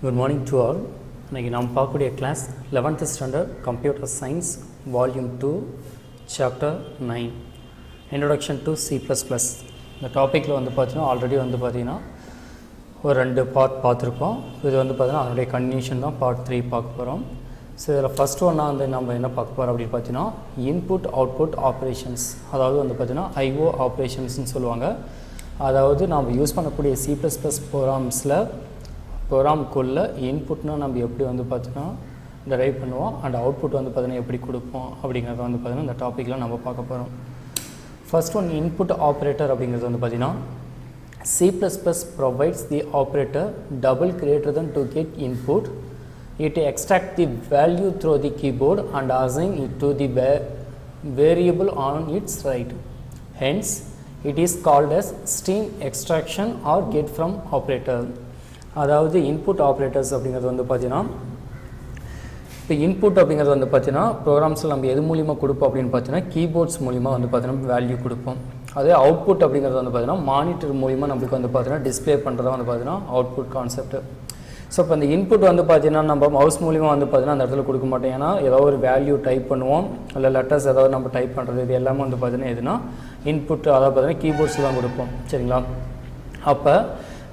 Good morning to all. இன்னைக்கு நாம் பார்க்கக்கூடிய class 11th standard computer science volume 2 chapter 9 introduction to C++. இந்த டாப்பிக்கில் வந்து பார்த்தீங்கன்னா ஆல்ரெடி வந்து பார்த்தீங்கன்னா ஒரு 2 பார்ட் பார்த்துருக்கோம். இது வந்து பார்த்தீங்கன்னா அதனுடைய கன்டினியூஷன் தான் பார்ட் 3 பார்க்க போகிறோம். ஸோ இதில் ஃபஸ்ட் ஒன்றா வந்து நம்ம என்ன பார்க்க போகிறோம் அப்படின்னு பார்த்தீங்கன்னா இன்புட் அவுட்புட் ஆப்ரேஷன்ஸ், அதாவது வந்து பார்த்தீங்கன்னா IO ஆப்ரேஷன்ஸ்னு சொல்லுவாங்க. அதாவது நம்ம யூஸ் பண்ணக்கூடிய C++ ப்ரோக்ராம்ஸில் ப்ரோக்ராம்குள்ளே இன்புட்னால் நம்ம எப்படி வந்து பார்த்தீங்கன்னா டெரைவ் பண்ணுவோம் அண்ட் அவுட்புட் வந்து பார்த்தீங்கன்னா எப்படி கொடுப்போம் அப்படிங்கிறத வந்து பார்த்தீங்கன்னா இந்த டாப்பிக்கில் நம்ம பார்க்க போகிறோம். ஃபர்ஸ்ட் ஒன் இன்புட் ஆப்ரேட்டர் அப்படிங்கிறது வந்து பார்த்தீங்கன்னா C++ provides the operator double greater than to get input. It extract the value through the keyboard and assign it to the variable on its right. Hence, it is called as stream extraction or get from operator. அதாவது input operators அப்படிங்கிறது வந்து பார்த்தீங்கன்னா இப்போ input அப்படிங்கிறது வந்து பார்த்தீங்கன்னா ப்ரோக்ராம்ஸில் நம்ம எது மூலிமா கொடுப்போம் அப்படின்னு பார்த்தீங்கன்னா கீபோர்ட்ஸ் மூலிமா வந்து பார்த்தீங்கன்னா வேல்யூ கொடுப்போம். அதே அவுட்புட் அப்படிங்கிறது வந்து பார்த்தீங்கன்னா மானிட்டர் மூலிமா நம்மளுக்கு வந்து பார்த்தீங்கன்னா டிஸ்பிளே பண்ணுறதா வந்து பார்த்தீங்கன்னா அவுட்புட் கான்செப்ட். ஸோ இப்போ இந்த இன்புட் வந்து பார்த்தீங்கன்னா நம்ம மவுஸ் மூலிமா வந்து பார்த்தீங்கன்னா அந்த இடத்துல கொடுக்க மாட்டோம். ஏன்னா ஏதோ ஒரு வேல்யூ டைப் பண்ணுவோம், இல்லை லெட்டர்ஸ் ஏதாவது நம்ம டைப் பண்ணுறது, இது எல்லாமே வந்து பார்த்தீங்கன்னா எதுனா இன்புட், அதாவது பார்த்தீங்கன்னா கீபோர்ட்ஸில் தான் கொடுப்போம். சரிங்களா? அப்போ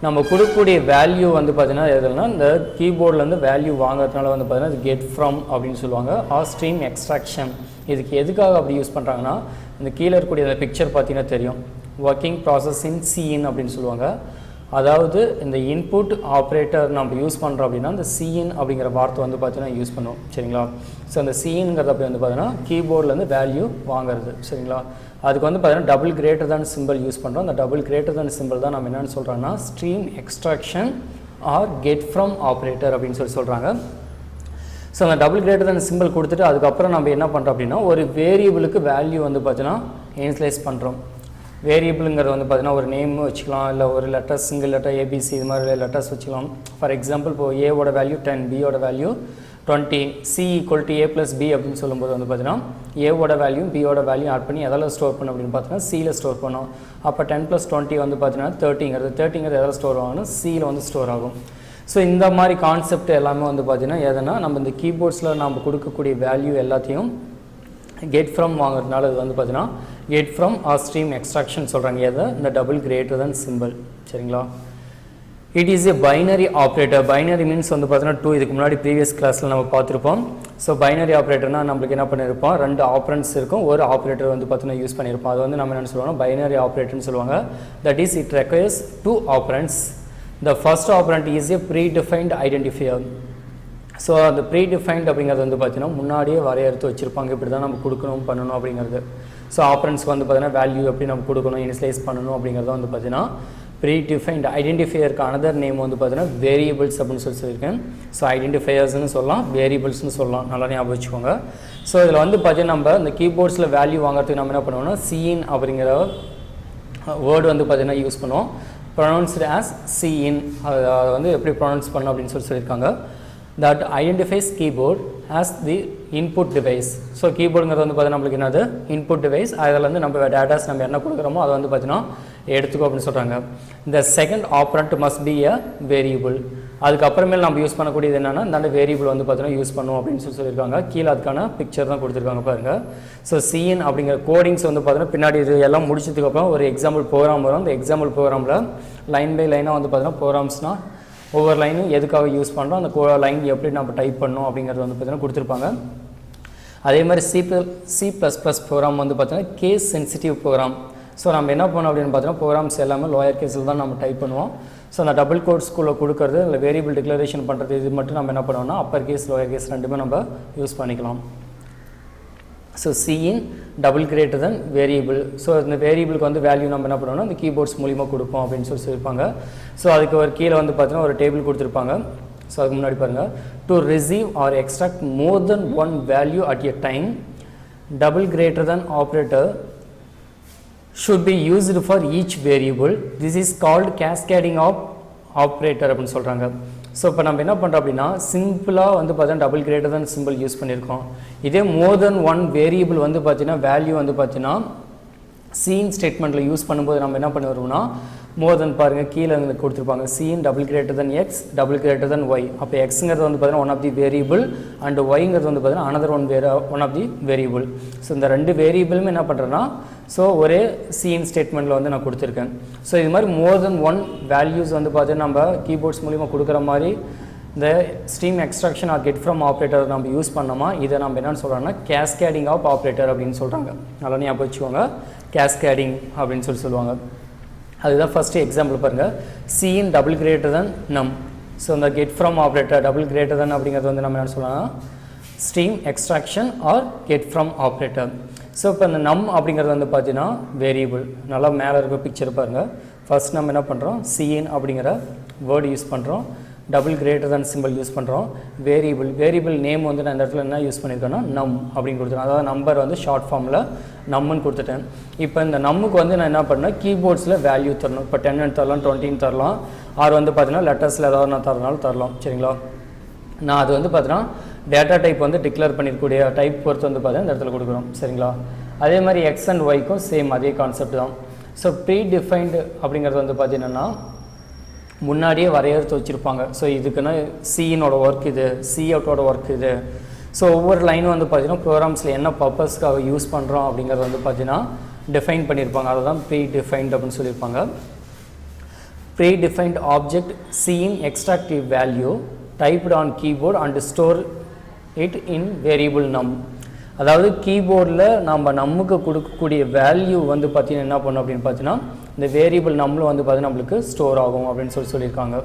நம்ம கொடுக்கக்கூடிய வேல்யூ வந்து பார்த்தீங்கன்னா எதுனா இந்த கீபோர்ட்லேருந்து வேல்யூ வாங்குறதுனால வந்து பார்த்தீங்கன்னா இது கெட் ஃப்ரம் அப்படின்னு சொல்லுவாங்க. Or stream extraction. இதுக்கு எதுக்காக அப்படி யூஸ் பண்ணுறாங்கன்னா இந்த கீழே இருக்கக்கூடிய அந்த பிக்சர் பார்த்தீங்கன்னா தெரியும், ஒர்க்கிங் ப்ராசஸ் இன் சிஇன் அப்படின்னு சொல்லுவாங்க. அதாவது இந்த இன்புட் ஆப்ரேட்டர் நம்ம யூஸ் பண்ணுறோம் அப்படின்னா இந்த சிஇன் அப்படிங்கிற வார்த்தை வந்து பார்த்தீங்கன்னா யூஸ் பண்ணுவோம். சரிங்களா? ஸோ அந்த சிஇன்ங்கிறது அப்படி வந்து பார்த்தீங்கன்னா கீபோர்ட்லேருந்து வேல்யூ வாங்குறது. சரிங்களா? அதுக்கு வந்து பார்த்தீங்கன்னா double greater than simple use பண்ணுறோம். அந்த டபுள் கிரேட்டர் தான் சிம்பிள் தான் நம்ம என்னென்னு சொல்கிறோன்னா stream extraction or get from operator அப்படின்னு சொல்கிறாங்க. ஸோ அந்த டபுள் கிரேட்டர் தான் சிம்பிள் கொடுத்துட்டு அதுக்கப்புறம் நம்ம என்ன பண்ணுறோம் அப்படின்னா ஒரு வேரியபிளுக்கு வேல்யூ வந்து பார்த்தீங்கன்னா இனிஷியலைஸ் பண்ணுறோம். வேரியபிளுங்கிறது வந்து பார்த்தீங்கன்னா ஒரு நேம் வச்சுக்கலாம், இல்லை ஒரு லெட்டர், சிங்கிள் லெட்டர் ABC இது மாதிரி லெட்டர்ஸ் வச்சுக்கலாம். ஃபார் எக்ஸாம்பிள் இப்போ ஏவோட வேல்யூ 10, பியோட வேல்யூ 20, C = A + B அப்படின்னு சொல்லும்போது வந்து பார்த்தீங்கன்னா ஏவோட வேல்யூ பியோட வேல்யூ ஆட் பண்ணி எதில் ஸ்டோர் பண்ணணும் அப்படின்னு பார்த்தீங்கன்னா சியில் ஸ்டோர் பண்ணோம். அப்போ 10 + 20 வந்து பார்த்தீங்கன்னா 30ங்கிறது எதில் ஸ்டோர் ஆகணும், சியில் வந்து ஸ்டோர் ஆகும். ஸோ இந்த மாதிரி கான்செப்ட் எல்லாமே வந்து பார்த்தீங்கன்னா எதுனா நம்ம இந்த கீபோர்ட்ஸில் நம்ம கொடுக்கக்கூடிய வேல்யூ எல்லாத்தையும் கெட் ஃப்ரம் வாங்குறதுனால இது வந்து பார்த்தீங்கன்னா get from or stream extraction சொல்கிறாங்க. எதை இந்த டபுள் கிரேட்டர் தன் சிம்பிள். சரிங்களா? It is a binary operator. Binary means வந்து பார்த்தீங்கன்னா 2 இதுக்கு முன்னாடி ப்ரீவியஸ் கிளாஸில் நம்ம பார்த்துருப்போம். ஸோ பைனரி ஆப்ரேட்டர்னால் நம்மளுக்கு என்ன பண்ணியிருப்போம், 2 ஆப்ரண்ட்ஸ் இருக்கும், ஒரு ஆப்ரேட்டர் வந்து பார்த்தீங்கன்னா யூஸ் பண்ணியிருப்போம். அது வந்து நம்ம என்ன சொல்லுவாங்க, பைனரி ஆப்ரேட்டர்னு சொல்லுவாங்க. That is it requires 2 operands. The first operand is a predefined identifier. So அந்த ப்ரீடிஃபைன்ட் அப்படிங்கிறது வந்து பார்த்தீங்கன்னா முன்னாடியே வரையறுத்து வச்சுருப்பாங்க, இப்படி தான் நம்ம கொடுக்கணும் பண்ணணும் அப்படிங்கிறது. ஸோ ஆப்ரண்ட்ஸ்க்கு வந்து பார்த்தீங்கன்னா வேல்யூ எப்படி நம்ம கொடுக்கணும், இனிஷியலைஸ் பண்ணணும் அப்படிங்கிறத வந்து பார்த்தீங்கன்னா ப்ரீடிஃபைன்ட். ஐடென்டிஃபையருக்கு அனதர் நேம் வந்து பார்த்தீங்கன்னா வேரியபிள்ஸ் அப்படின்னு சொல்லியிருக்கேன். ஸோ ஐடென்டிஃபையர்ஸ்னு சொல்லலாம், வேரியபிள்ஸ்னு சொல்லலாம், நல்லா ஞாபகம் வச்சுக்கோங்க. ஸோ இதில் வந்து பார்த்தீங்கன்னா நம்ம இந்த கீபோர்ட்ஸில் வேல்யூ வாங்குறதுக்கு நம்ம என்ன பண்ணுவோம்னா சிஇன் அப்படிங்கிற வேர்டு வந்து பார்த்தீங்கன்னா யூஸ் பண்ணுவோம். ப்ரொனவுன்ஸ்டு ஆஸ் சிஇன். அதை வந்து எப்படி ப்ரொனவுன்ஸ் பண்ணணும் அப்படின்னு சொல்லியிருக்காங்க. that identifies keyboard as the input device. So கீபோர்டுங்கிறது வந்து பார்த்தீங்கன்னா நம்மளுக்கு என்னது இன்புட் டிவைஸ். அதில் வந்து நம்ம டேட்டாஸ் நம்ம என்ன கொடுக்குறோமோ அதை வந்து பார்த்தீங்கன்னா எடுத்துக்கோ அப்படின்னு சொல்கிறாங்க. இந்த second operand must be a variable. அதுக்கப்புறமேல் நம்ம யூஸ் பண்ணக்கூடியது என்னென்னா இந்த வேரியபிள் வந்து பார்த்தீங்கன்னா யூஸ் பண்ணுவோம் அப்படின்னு சொல்லியிருக்காங்க. கீழே அதுக்கான பிக்சர் தான் கொடுத்துருக்காங்க பாருங்கள். ஸோ சிஎன் அப்படிங்கிற கோடிங்ஸ் வந்து பார்த்தீங்கன்னா பின்னாடி இது எல்லாம் முடிச்சதுக்கப்புறம் ஒரு எக்ஸாம்பிள் ப்ரோக்ராம் வரும். அந்த எக்ஸாம்பிள் ப்ரோக்ராமில் லைன் பை லைனாக வந்து பார்த்தீங்கன்னா ப்ரோக்ராம்ஸ்னால் ஒவ்வொரு லைனும் எதுக்காக யூஸ் பண்ணுறோம், அந்த லைன் எப்படி நம்ம டைப் பண்ணணும் அப்படிங்கிறது வந்து பார்த்தீங்கன்னா கொடுத்துருப்பாங்க. அதே மாதிரி C++ ப்ரோக்ராம் வந்து பார்த்தீங்கன்னா கேஸ் சென்சிட்டிவ் ப்ரோக்ராம். ஸோ நம்ம என்ன பண்ணோம் அப்படின்னு பார்த்தீங்கன்னா ப்ரோக்ராம்ஸ் எல்லாமே லோயர் கேஸில் தான் நம்ம டைப் பண்ணுவோம். ஸோ அந்த டபுள் கோட்ஸ்குள்ளே கொடுக்கறது, இல்லை வேரியபிள் டிக்ளரேஷன் பண்ணுறது, இது மட்டும் நம்ம என்ன பண்ணுவோம்னா அப்பர் கேஸ் லோயர் கேஸ் ரெண்டுமே நம்ம யூஸ் பண்ணிக்கலாம். So cin double greater than variable. So இந்த வேரியபிளுக்கு வந்து வேல்யூ நம்ம என்ன பண்ணுவோம்னா இந்த கீபோர்ட்ஸ் மூலிமா கொடுப்போம் அப்படின்னு சொல்லியிருப்பாங்க. ஸோ அதுக்கு ஒரு கீழே வந்து பார்த்தீங்கன்னா ஒரு டேபிள் கொடுத்துருப்பாங்க. ஸோ அதுக்கு முன்னாடி பாருங்கள், to receive or extract more than 1 value at a time double greater than operator should be used for each variable. This is called cascading of operator அப்படின்னு சொல்கிறாங்க. ஸோ இப்போ நம்ம என்ன பண்ணுறோம் அப்படின்னா சிம்பிளாக வந்து பார்த்தீங்கன்னா double greater than simple use பண்ணியிருக்கோம். இதே மோர் தென் 1 வேரியபிள் வந்து பார்த்தீங்கன்னா வேல்யூ வந்து பார்த்தீங்கன்னா சீன் ஸ்டேட்மெண்ட்டில் யூஸ் பண்ணும்போது நம்ம என்ன பண்ணுவோம்னா மோர் தென் பாருங்கள் கீழே கொடுத்துருப்பாங்க cin double greater than x double greater than y. அப்போ எக்ஸுங்கிறது வந்து பார்த்தீங்கன்னா one of the variable and ஒய்ங்கிறது வந்து பார்த்தீங்கன்னா another one of the variable. So இந்த ரெண்டு வேரியபிளுமே என்ன பண்ணுறேன்னா ஸோ ஒரே சிஇன் ஸ்டேட்மெண்ட்டில் வந்து நான் கொடுத்துருக்கேன். ஸோ இது மாதிரி மோர் தென் ஒன் வேல்யூஸ் வந்து பார்த்தீங்கன்னா நம்ம கீபோர்ட்ஸ் மூலிமா கொடுக்குற மாதிரி இந்த stream extraction or get from operator நம்ம யூஸ் பண்ணோமா இதை நம்ம என்னென்னு சொல்கிறோம்னா கேஸ்கேடிங் ஆஃப் ஆப்ரேட்டர் அப்படின்னு சொல்கிறாங்க. நல்லா ஞாபகம் வச்சுக்கோங்க, கேஸ்கேடிங் அப்படின்னு சொல்லுவாங்க. அதுதான் ஃபஸ்ட்டு எக்ஸாம்பிள் பாருங்கள், சிஇன் டபுள் கிரேட்டர் தென் நம். ஸோ இந்த get from operator double greater than அப்படிங்கிறது வந்து நம்ம என்ன சொல்லலாம்னா stream extraction or get from operator. So இப்போ இந்த நம் அப்படிங்கிறது வந்து பார்த்தீங்கன்னா வேரியபிள். நல்லா மேலே இருக்க பிக்சர் பாருங்கள். ஃபர்ஸ்ட் நம்ம என்ன பண்ணுறோம் சிஇன் அப்படிங்கிற வேர்டு யூஸ் பண்ணுறோம், double greater than symbol use பண்ணுறோம். வேரியபிள் நேம் வந்து நான் இந்த இடத்துல என்ன யூஸ் பண்ணியிருக்கேன்னா நம் அப்படின்னு கொடுத்துட்டேன். அதாவது நம்பர் வந்து ஷார்ட் ஃபார்மில் நம்முன்னு கொடுத்துட்டேன். இப்போ இந்த நம்முக்கு வந்து நான் என்ன பண்ணேன் கீபோர்ட்ஸில் வேல்யூ தரணும். இப்போ 10 தரலாம், 20 தரலாம், ஆர் வந்து பார்த்தீங்கன்னா லெட்டர்ஸில் ஏதாவது நான் தரனாலும் தரலாம். சரிங்களா, நான் அது வந்து பார்த்தீங்கன்னா டேட்டா டைப் வந்து டிக்ளேர் பண்ணியிருக்கக்கூடிய டைப் பொறுத்து வந்து பார்த்தீங்கன்னா இந்த இடத்துல கொடுக்குறோம். சரிங்களா, அதே மாதிரி எக்ஸ் அண்ட் ஒய்க்கும் சேம் அதே கான்செப்ட் தான். ஸோ ப்ரீ டிஃபைன்டு அப்படிங்கிறது வந்து பார்த்தீங்கன்னா முன்னாடியே வரையறுத்து வச்சுருப்பாங்க. ஸோ இதுக்குன்னா சிஇனோட ஒர்க் இது, சி அவுட்டோட ஒர்க் இது. ஸோ ஒவ்வொரு லைனும் வந்து பார்த்தீங்கன்னா ப்ரோக்ராம்ஸில் என்ன பர்பஸ்க்காக யூஸ் பண்ணுறோம் அப்படிங்கிறது வந்து பார்த்தீங்கன்னா டிஃபைன் பண்ணியிருப்பாங்க. அதை தான் ப்ரீ டிஃபைன்ட் அப்படின்னு சொல்லியிருப்பாங்க. Predefined object cin extractive value typed on keyboard and store it in variable நம். அதாவது கீபோர்டில் நம்ம நம்முக்கு கொடுக்கக்கூடிய வேல்யூ வந்து பார்த்தீங்கன்னா என்ன பண்ணும் அப்படின்னு பார்த்தீங்கன்னா இந்த வேரியபிள் நம்மளும் வந்து பார்த்தீங்கன்னா நம்மளுக்கு ஸ்டோர் ஆகும் அப்படின்னு சொல்லியிருக்காங்க.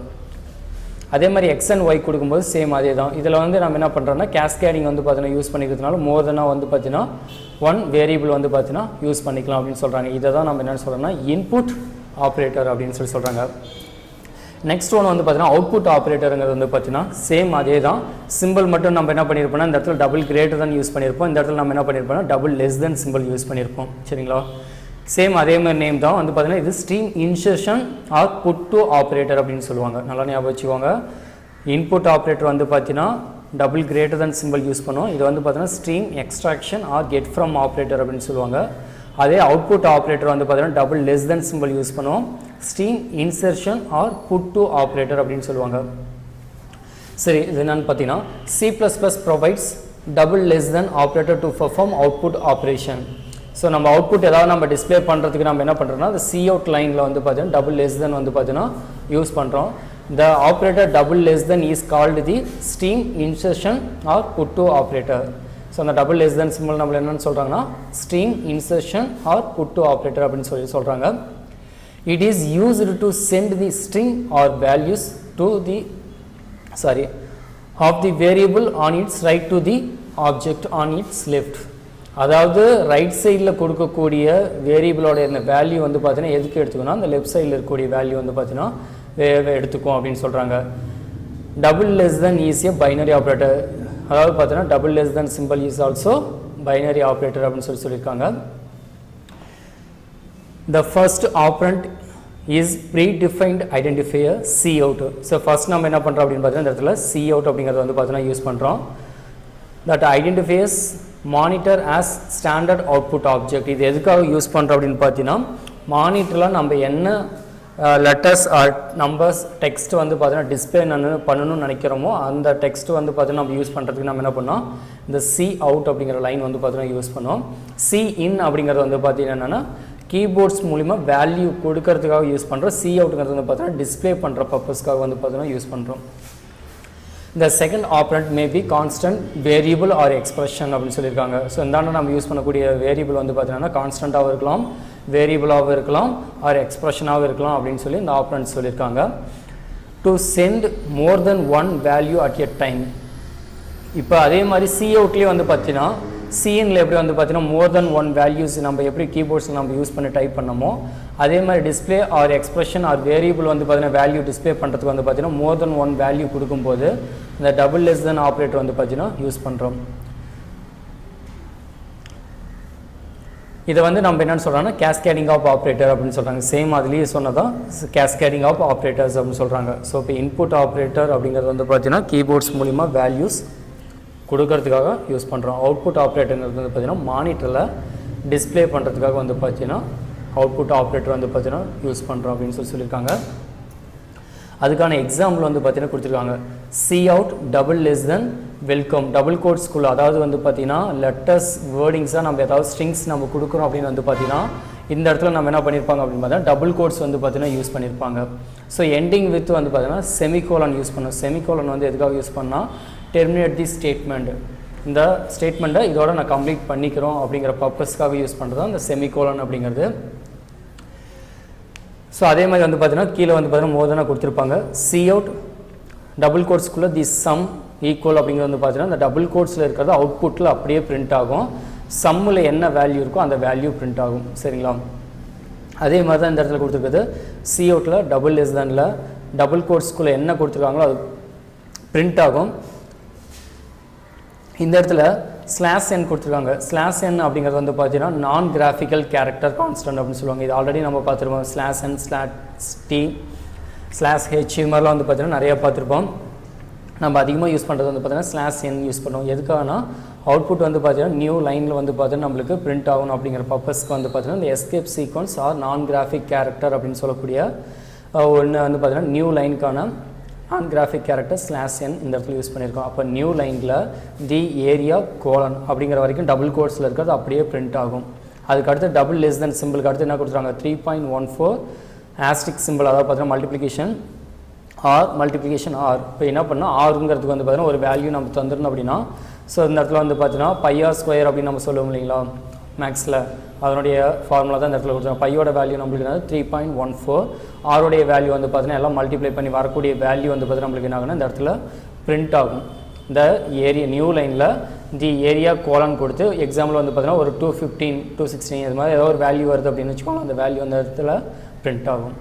அதே மாதிரி எக்ஸ் அண்ட் ஒய் கொடுக்கும்போது சேம் அதே தான். இதில் வந்து நம்ம என்ன பண்ணுறோம்னா கேஸ்கேடிங் வந்து பார்த்தீங்கன்னா யூஸ் பண்ணிக்கிறதுனால மோர் தெனாக வந்து பார்த்தீங்கன்னா ஒன் வேரியபிள் வந்து பார்த்தீங்கன்னா யூஸ் பண்ணிக்கலாம் அப்படின்னு சொல்கிறாங்க. இதை தான் நம்ம என்ன சொல்கிறோம்னா இன்புட் ஆப்ரேட்டர் அப்படின்னு சொல்கிறாங்க. நெக்ஸ்ட் ஒன்று வந்து பார்த்தீங்கன்னா அவுட்புட் ஆப்ரேட்டருங்கிறது வந்து பார்த்தீங்கன்னா சேம் அதே தான். சிம்பிள் மட்டும் நம்ம என்ன பண்ணியிருப்போம்னா இந்த இடத்துல டபுள் கிரேட்டர் தான் யூஸ் பண்ணியிருப்போம், இந்த இடத்துல நம்ம என்ன பண்ணியிருப்போம்னா double less than symbol use பண்ணியிருப்போம். சரிங்களா, சேம் அதே மாதிரி நேம் தான். வந்து பார்த்தீங்கன்னா இது stream insertion or put to operator அப்படின்னு சொல்லுவாங்க. நல்லா ஞாபகம் வச்சுக்கோங்க. இன்புட் ஆப்ரேட்டர் வந்து பார்த்தீங்கன்னா double greater than symbol use பண்ணுவோம். இது வந்து பார்த்தீங்கன்னா stream extraction or get from operator அப்படின்னு சொல்லுவாங்க. அதே அவுட்புட் ஆப்ரேட்டர் வந்து பார்த்தீங்கன்னா double less than symbol use பண்ணுவோம், stream insertion or put to operator அப்படின்னு சொல்லுவாங்க. சரி, இது என்னன்னு பார்த்தீங்கன்னா C++ provides double less than operator to perform output operation. So நம்ம அவுட்புட் ஏதாவது நம்ம டிஸ்பிளே பண்ணுறதுக்கு நம்ம என்ன பண்ணுறோம்னா அந்த சி அவுட் லைனில் வந்து பார்த்தீங்கன்னா டபுள் லெஸ் தென் வந்து பார்த்தீங்கன்னா யூஸ் பண்ணுறோம். The operator double less than is called the stream insertion or put to operator. So அந்த டபுள் லெஸ் தென் சிம்பிள் நம்ம என்னென்னு சொல்கிறாங்கன்னா stream insertion or put to operator அப்படின்னு சொல்கிறாங்க. It is used to send the string or values to the of the variable on its right to the object on its left. அதாவது right சைடில் கொடுக்கக்கூடிய வேரியபிளோட இந்த value வந்து பார்த்தீங்கன்னா எதுக்கு எடுத்துக்கணும்னா அந்த லெஃப்ட் சைடில் இருக்கக்கூடிய வேல்யூ வந்து பார்த்தீங்கன்னா எடுத்துக்கும் அப்படின்னு சொல்கிறாங்க. Double less than is a binary operator. அதாவது பார்த்தீங்கன்னா double less than simple is also binary operator அப்படின்னு சொல்லியிருக்காங்க. The first operand is predefined identifier cout. So first நம்ம என்ன பண்ணுறோம் அப்படின்னு பார்த்தீங்கன்னா இந்த இடத்துல cout அப்படிங்கிறது வந்து பார்த்தீங்கன்னா யூஸ் பண்ணுறோம். That identifies monitor as standard output object. இது எதுக்காக யூஸ் பண்ணுறோம் அப்படின்னு பார்த்தீங்கன்னா மானிட்டரில் நம்ம என்ன லெட்டர்ஸ் ஆர் நம்பர்ஸ் டெக்ஸ்ட் வந்து பார்த்தீங்கன்னா டிஸ்பிளே பண்ணணும்னு நினைக்கிறோமோ அந்த டெக்ஸ்ட் வந்து பார்த்தீங்கன்னா நம்ம யூஸ் பண்ணுறதுக்கு நம்ம என்ன பண்ணோம் இந்த cout அப்படிங்கிற லைன் வந்து பார்த்தீங்கன்னா யூஸ் பண்ணோம். in அப்படிங்கிறது வந்து பார்த்தீங்கன்னா என்னென்னா கீபோர்ட்ஸ் மூலிமா வேல்யூ கொடுக்கறதுக்காக யூஸ் பண்ணுறோம். அவுட்டுங்கிறது வந்து பார்த்தீங்கன்னா டிஸ்பிளே பண்ணுற பர்பஸ்க்காக வந்து பார்த்தீங்கன்னா யூஸ் பண்ணுறோம். இந்த second operand may be constant variable or expression அப்படின்னு சொல்லியிருக்காங்க. ஸோ இந்தாண்ட நம்ம யூஸ் பண்ணக்கூடிய வேரியபிள் வந்து பார்த்தீங்கன்னா கான்ஸ்டண்ட்டாகவும் இருக்கலாம், வேரியபிளாகவும் இருக்கலாம், ஆர் எக்ஸ்பிரஷனாகவும் இருக்கலாம் அப்படின்னு சொல்லி இந்த ஆப்ரண்ட் சொல்லியிருக்காங்க. To send more than one value at a time. இப்போ அதே மாதிரி அவுட்லேயே வந்து பார்த்தீங்கன்னா சிஎன்ல எப்படி வந்து பார்த்தீங்கன்னா மோர் தென் ஒன் வேல்யூஸ் நம்ம எப்படி கீபோர்ட்ஸில் நம்ம யூஸ் பண்ணி டைப் பண்ணமோ அதே மாதிரி display or expression or variable வந்து பார்த்தீங்கன்னா வேல்யூ டிஸ்பிளே பண்ணுறதுக்கு வந்து பார்த்தீங்கன்னா மோர் தென் ஒன் வேல்யூ கொடுக்கும்போது இந்த டபுள் லெஸ் தென் ஆப்ரேட்டர் வந்து பார்த்தீங்கன்னா யூஸ் பண்ணுறோம். இதை வந்து நம்ம என்னென்னு சொல்கிறோம்னா கேஸ்கேடிங் ஆஃப் ஆப்ரேட்டர் அப்படின்னு சொல்கிறாங்க. சேம் அதுலேயே சொன்னதான் கேஸ்கேடிங் ஆஃப் ஆப்ரேட்டர்ஸ் அப்படின்னு சொல்கிறாங்க. ஸோ இப்போ இன்புட் ஆப்ரேட்டர் அப்படிங்கிறது வந்து பார்த்தீங்கன்னா கீபோர்ட்ஸ் மூலிமா வேல்யூஸ் கொடுக்கறதுக்காக யூஸ் பண்ணுறோம். அவுட்புட் ஆப்ரேட்டருங்கிறது வந்து பார்த்தீங்கன்னா மானிட்டரில் டிஸ்பிளே பண்ணுறதுக்காக வந்து பார்த்தீங்கன்னா அவுட்புட் ஆப்ரேட்டர் வந்து பார்த்தீங்கன்னா யூஸ் பண்ணுறோம் அப்படின்னு சொல்லியிருக்காங்க. அதுக்கான எக்ஸாம்பிள் வந்து பார்த்தீங்கன்னா கொடுத்துருக்காங்க. Cout double less than welcome double கோட்ஸ்குள்ளே, அதாவது வந்து பார்த்தீங்கன்னா லெட்டர்ஸ் வேர்டிங்ஸாக நம்ம ஏதாவது ஸ்ட்ரிங்ஸ் நம்ம கொடுக்குறோம் அப்படின்னு வந்து பார்த்தீங்கன்னா இந்த இடத்துல நம்ம என்ன பண்ணியிருப்பாங்க அப்படின்னு பார்த்தீங்கன்னா டபுள் கோட்ஸ் வந்து பார்த்தீங்கன்னா யூஸ் பண்ணியிருப்பாங்க. ஸோ எண்டிங் வித் வந்து பார்த்தீங்கன்னா செமிகோலன் யூஸ் பண்ணோம். செமிகோலன் வந்து எதுக்காக யூஸ் பண்ணால் டெர்மினேட் தி ஸ்டேட்மெண்ட், இந்த ஸ்டேட்மெண்ட்டை இதோட நான் கம்ப்ளீட் பண்ணிக்கிறோம் அப்படிங்கிற பர்பஸ்க்காக யூஸ் பண்ணுறது தான் இந்த செமிகோலன் அப்படிங்கிறது. ஸோ அதே மாதிரி வந்து பார்த்தீங்கன்னா கீழே வந்து பார்த்தீங்கன்னா மோதனா கொடுத்துருப்பாங்க. சி அவுட் டபுள் கோட்ஸ்குள்ளே தி சம் ஈக்குவல் அப்படிங்கிறது வந்து பார்த்தீங்கன்னா இந்த டபுள் கோட்ஸில் இருக்கிறது அவுட்புட்டில் அப்படியே பிரிண்ட் ஆகும். சம்மில் என்ன வேல்யூ இருக்கோ அந்த வேல்யூ பிரிண்ட் ஆகும். சரிங்களா? அதே மாதிரி தான் இந்த இடத்துல கொடுத்துருக்குது. சி அவுட்டில் டபுள் லெஸ் தெனில் டபுள் கோட்ஸ்குள்ளே என்ன கொடுத்துருக்காங்களோ அது பிரிண்ட் ஆகும். இந்த இடத்துல ஸ்லாஷ் என் கொடுத்துருக்காங்க. ஸ்லாஷ் என் அப்படிங்கிறது வந்து பார்த்தீங்கன்னா நான் கிராஃபிக்கல் கேரக்டர் கான்ஸ்டன்ட் அப்படின்னு சொல்லுவாங்க. இது ஆல்ரெடி நம்ம பார்த்துருப்போம். ஸ்லாஷ் என், ஸ்லாஷ் டி, ஸ்லாஷ் ஹெச், இது மாதிரிலாம் வந்து பார்த்தீங்கன்னா நிறையா பார்த்துருப்போம். நம்ம அதிகமாக யூஸ் பண்ணுறது வந்து பார்த்தீங்கன்னா ஸ்லாஷ் என் யூஸ் பண்ணுவோம். எதுக்காகனா அவுட்புட் வந்து பார்த்தீங்கன்னா நியூ லைனில் வந்து பார்த்தீங்கன்னா நம்மளுக்கு பிரிண்ட் ஆகணும் அப்படிங்கிற பர்பஸ்க்கு வந்து பார்த்தீங்கன்னா இந்த எஸ்கேப் சீக்வன்ஸ் ஆர் நான் கிராஃபிக் கேரக்டர் அப்படின்னு சொல்லக்கூடிய ஒன்று வந்து பார்த்தீங்கன்னா நியூ லைனுக்கான நான் கிராஃபிக் கேரக்டர் ஸ்லாஷ் என் இந்த இடத்துல யூஸ் பண்ணியிருக்கோம். அப்போ நியூ லைனில் தி ஏரியா கோலன் அப்படிங்கிற வரைக்கும் டபுள் கோட்ஸில் இருக்கிறது அப்படியே பிரிண்ட் ஆகும். அதுக்கு அடுத்து டபுள் லெஸ் தென் சிம்பிளுக்கு அடுத்து என்ன கொடுத்துருக்காங்க, 3.14 ஆஸ்டிக் சிம்பிள், அதாவது பார்த்தீங்கன்னா மல்டிப்ளிகேஷன் ஆர். இப்போ என்ன பண்ணால் ஆறுங்கிறதுக்கு வந்து பார்த்தீங்கன்னா ஒரு வேல்யூ நம்ம தந்துடணும் அப்படின்னா, ஸோ இந்த இடத்துல வந்து பார்த்தீங்கன்னா பையார் ஸ்கொயர் அப்படின்னு நம்ம சொல்லுவோம் இல்லைங்களா மேக்ஸில், அதனுடைய ஃபார்முலா தான் இந்த இடத்துல கொடுத்துருவோம். பையோட வேல்யூ நம்மளுக்கு 3.14, ஆருடைய வேல்யூ வந்து பார்த்தீங்கன்னா எல்லாம் மல்டிப்ளை பண்ணி வரக்கூடிய வேல்யூ வந்து பார்த்தீங்கன்னா நம்மளுக்கு என்ன ஆகுனா இந்த இடத்துல பிரிண்ட் ஆகும். இந்த ஏரியா நியூ லைனில் தி ஏரியா கோலன் கொடுத்து எக்ஸாம்பிள் வந்து பார்த்தீங்கன்னா ஒரு 215, 216 இது மாதிரி ஏதோ ஒரு வேல்யூ வருது அப்படின்னு வச்சுக்கோங்க, அந்த வேல்யூ அந்த இடத்துல பிரிண்ட் ஆகும்.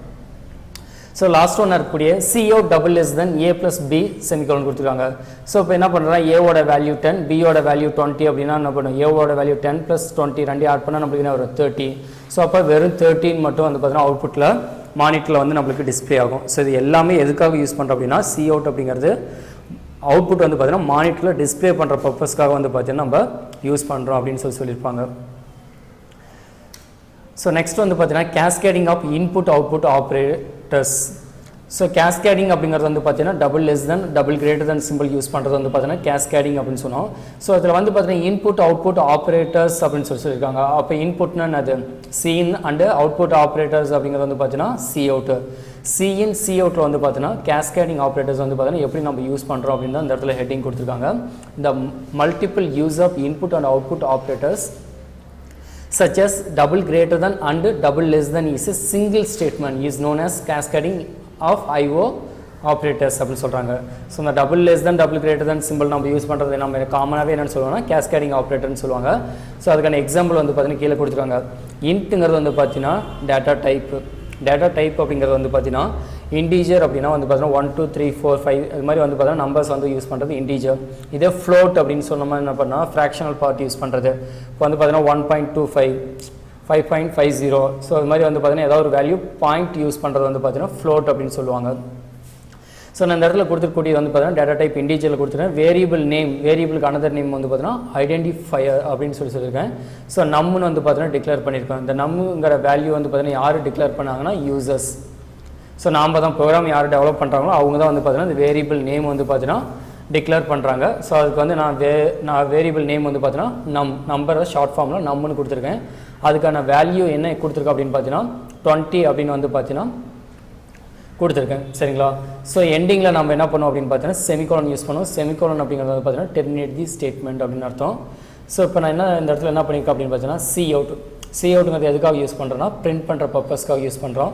ஸோ லாஸ்ட் ஒன்று இருக்கக்கூடிய cout double less than a plus b semicolon கொடுத்துருக்காங்க. ஸோ இப்போ என்ன பண்ணுறோம், ஏவோட வேல்யூ 10, பியோட வேல்யூ 20 அப்படின்னா என்ன பண்ணும், ஏவோட வேல்யூ 10 + 20 ரெண்டு ஆட் பண்ணால் நம்மளுக்கு என்ன ஒரு 30. ஸோ அப்போ வெறும் 13 மட்டும் வந்து பார்த்தீங்கன்னா அவுட்புட்டில் மானிட்டரில் வந்து நம்மளுக்கு டிஸ்பிளே ஆகும். ஸோ இது எல்லாமே எதுக்காக யூஸ் பண்ணுறோம் அப்படின்னா சி அவுட் அப்படிங்கிறது அவுட்புட் வந்து பார்த்தீங்கன்னா மானிட்டரில் டிஸ்பிளே பண்ணுற பர்பஸ்க்காக வந்து பார்த்தீங்கன்னா நம்ம யூஸ் பண்ணுறோம் அப்படின்னு சொல்லியிருப்பாங்க. ஸோ நெக்ஸ்ட் வந்து பார்த்தீங்கன்னா cascading of input output operators. So cascading அப்படிங்கிறது வந்து பார்த்தீங்கன்னா double less than double greater than symbol use பண்ணுறது வந்து பார்த்தீங்கன்னா கேஸ்கேடிங் அப்படின்னு சொன்னோம். ஸோ அதில் வந்து பார்த்தீங்கன்னா இன்புட் அவுட்புட் ஆப்ரேட்டர்ஸ் அப்படின்னு சொல்லியிருக்காங்க. அப்போ இன்புட்னா அது சிஇன் அண்டு அவுட்புட் ஆப்ரேட்டர்ஸ் அப்படிங்கிறது வந்து பார்த்தீங்கன்னா சி அவுட்டு. சிஇன் சி அவுட்டில் வந்து பார்த்தீங்கன்னா கேஸ்கேடிங் ஆப்ரேட்டர்ஸ் வந்து பார்த்தீங்கன்னா எப்படி நம்ம யூஸ் பண்ணுறோம் அப்படின்னு தான் இந்த இடத்துல ஹெட்டிங் கொடுத்துருக்காங்க. இந்த multiple use of input and output operators such as double greater than and double less than is a single statement is known as cascading of IO operators அப்படின்னு சொல்கிறாங்க. ஸோ இந்த double less than double greater than symbol நம்ம use பண்ணுறது நம்ம காமனாகவே என்னென்னு சொல்லுவாங்கன்னா cascading ஆப்ரேட்டர்னு சொல்லுவாங்க. So அதுக்கான எக்ஸாம்பிள் வந்து பார்த்தீங்கன்னா கீழே கொடுத்துருக்காங்க. இன்ட்டுங்கிறது வந்து பார்த்தீங்கன்னா டேட்டா டைப் அப்படிங்கிறது வந்து பார்த்தீங்கன்னா இன்டீஜர் அப்படின்னா வந்து பார்த்தீங்கன்னா 1 2 3 4 5 இது மாதிரி வந்து பார்த்தீங்கன்னா நம்பர்ஸ் வந்து யூஸ் பண்ணுறது இன்டீஜர். இதே ஃப்ளோட் அப்படின்னு சொன்னோம்னா என்ன பண்ணால் ஃப்ராக்ஷனல் பார்ட் யூஸ் பண்ணுறது. இப்போ வந்து பார்த்தீங்கன்னா 1.25 5.50 ஸோ இது மாதிரி வந்து பார்த்தீங்கன்னா ஏதாவது ஒரு வேல்யூ பாயிண்ட் யூஸ் பண்ணுறது வந்து பார்த்தீங்கன்னா ஃப்ளோட் அப்படின்னு சொல்லுவாங்க. ஸோ நான் இந்த இடத்துல கொடுத்துருக்கூடிய வந்து பார்த்தீங்கன்னா டேட்டா டைப் இன்டீஜரில் கொடுத்துருக்கேன். வேரியபிளுக்கு அனதர் நேம் வந்து பார்த்தீங்கன்னா ஐடென்டிஃபையர் அப்படின்னு சொல்லியிருக்கேன். ஸோ நம்முன்னு வந்து பார்த்தீங்கன்னா டிக்ளேர் பண்ணியிருக்கேன். இந்த நம்முங்கிற வேல்யூ வந்து பார்த்தீங்கன்னா யார் டிக்ளேர் பண்ணாங்கன்னா யூசர்ஸ். ஸோ நாம் தான் ப்ரோக்ராம் யார் டெவலப் பண்ணுறாங்களோ அவங்க தான் வந்து பார்த்தீங்கன்னா இந்த வேரியபிள் நேம் வந்து பார்த்தீங்கன்னா டிக்ளேர் பண்ணுறாங்க. ஸோ அதுக்கு வந்து நான் வேரியபிள் நேம் வந்து பார்த்தீங்கன்னா நம்பரை ஷார்ட் ஃபார்மில் நம்முன்னு கொடுத்துருக்கேன். அதுக்கான வேல்யூ என்ன கொடுத்துருக்கேன் அப்படின்னு பார்த்தீங்கன்னா 20 அப்படின்னு வந்து பார்த்தீங்கன்னா கொடுத்துருக்கேன். சரிங்களா? ஸோ எண்டிங்கில் நம்ம என்ன பண்ணோம் அப்படின்னு பார்த்தீங்கன்னா செமிகோலன் யூஸ் பண்ணுவோம். செமிகோலன் அப்படிங்கிறது வந்து பார்த்தீங்கன்னா டெர்மினேட் தி ஸ்டேட்மெண்ட் அப்படின்னு அர்த்தம். ஸோ இப்போ நான் இந்த இடத்துல என்ன பண்ணியிருக்கேன் அப்படின்னு பார்த்தீங்கன்னா சி அவுட்டுங்கிறது எதுக்காக யூஸ் பண்ணுறோன்னா பிரிண்ட் பண்ணுற பர்பஸ்க்காக யூஸ் பண்ணுறோம்.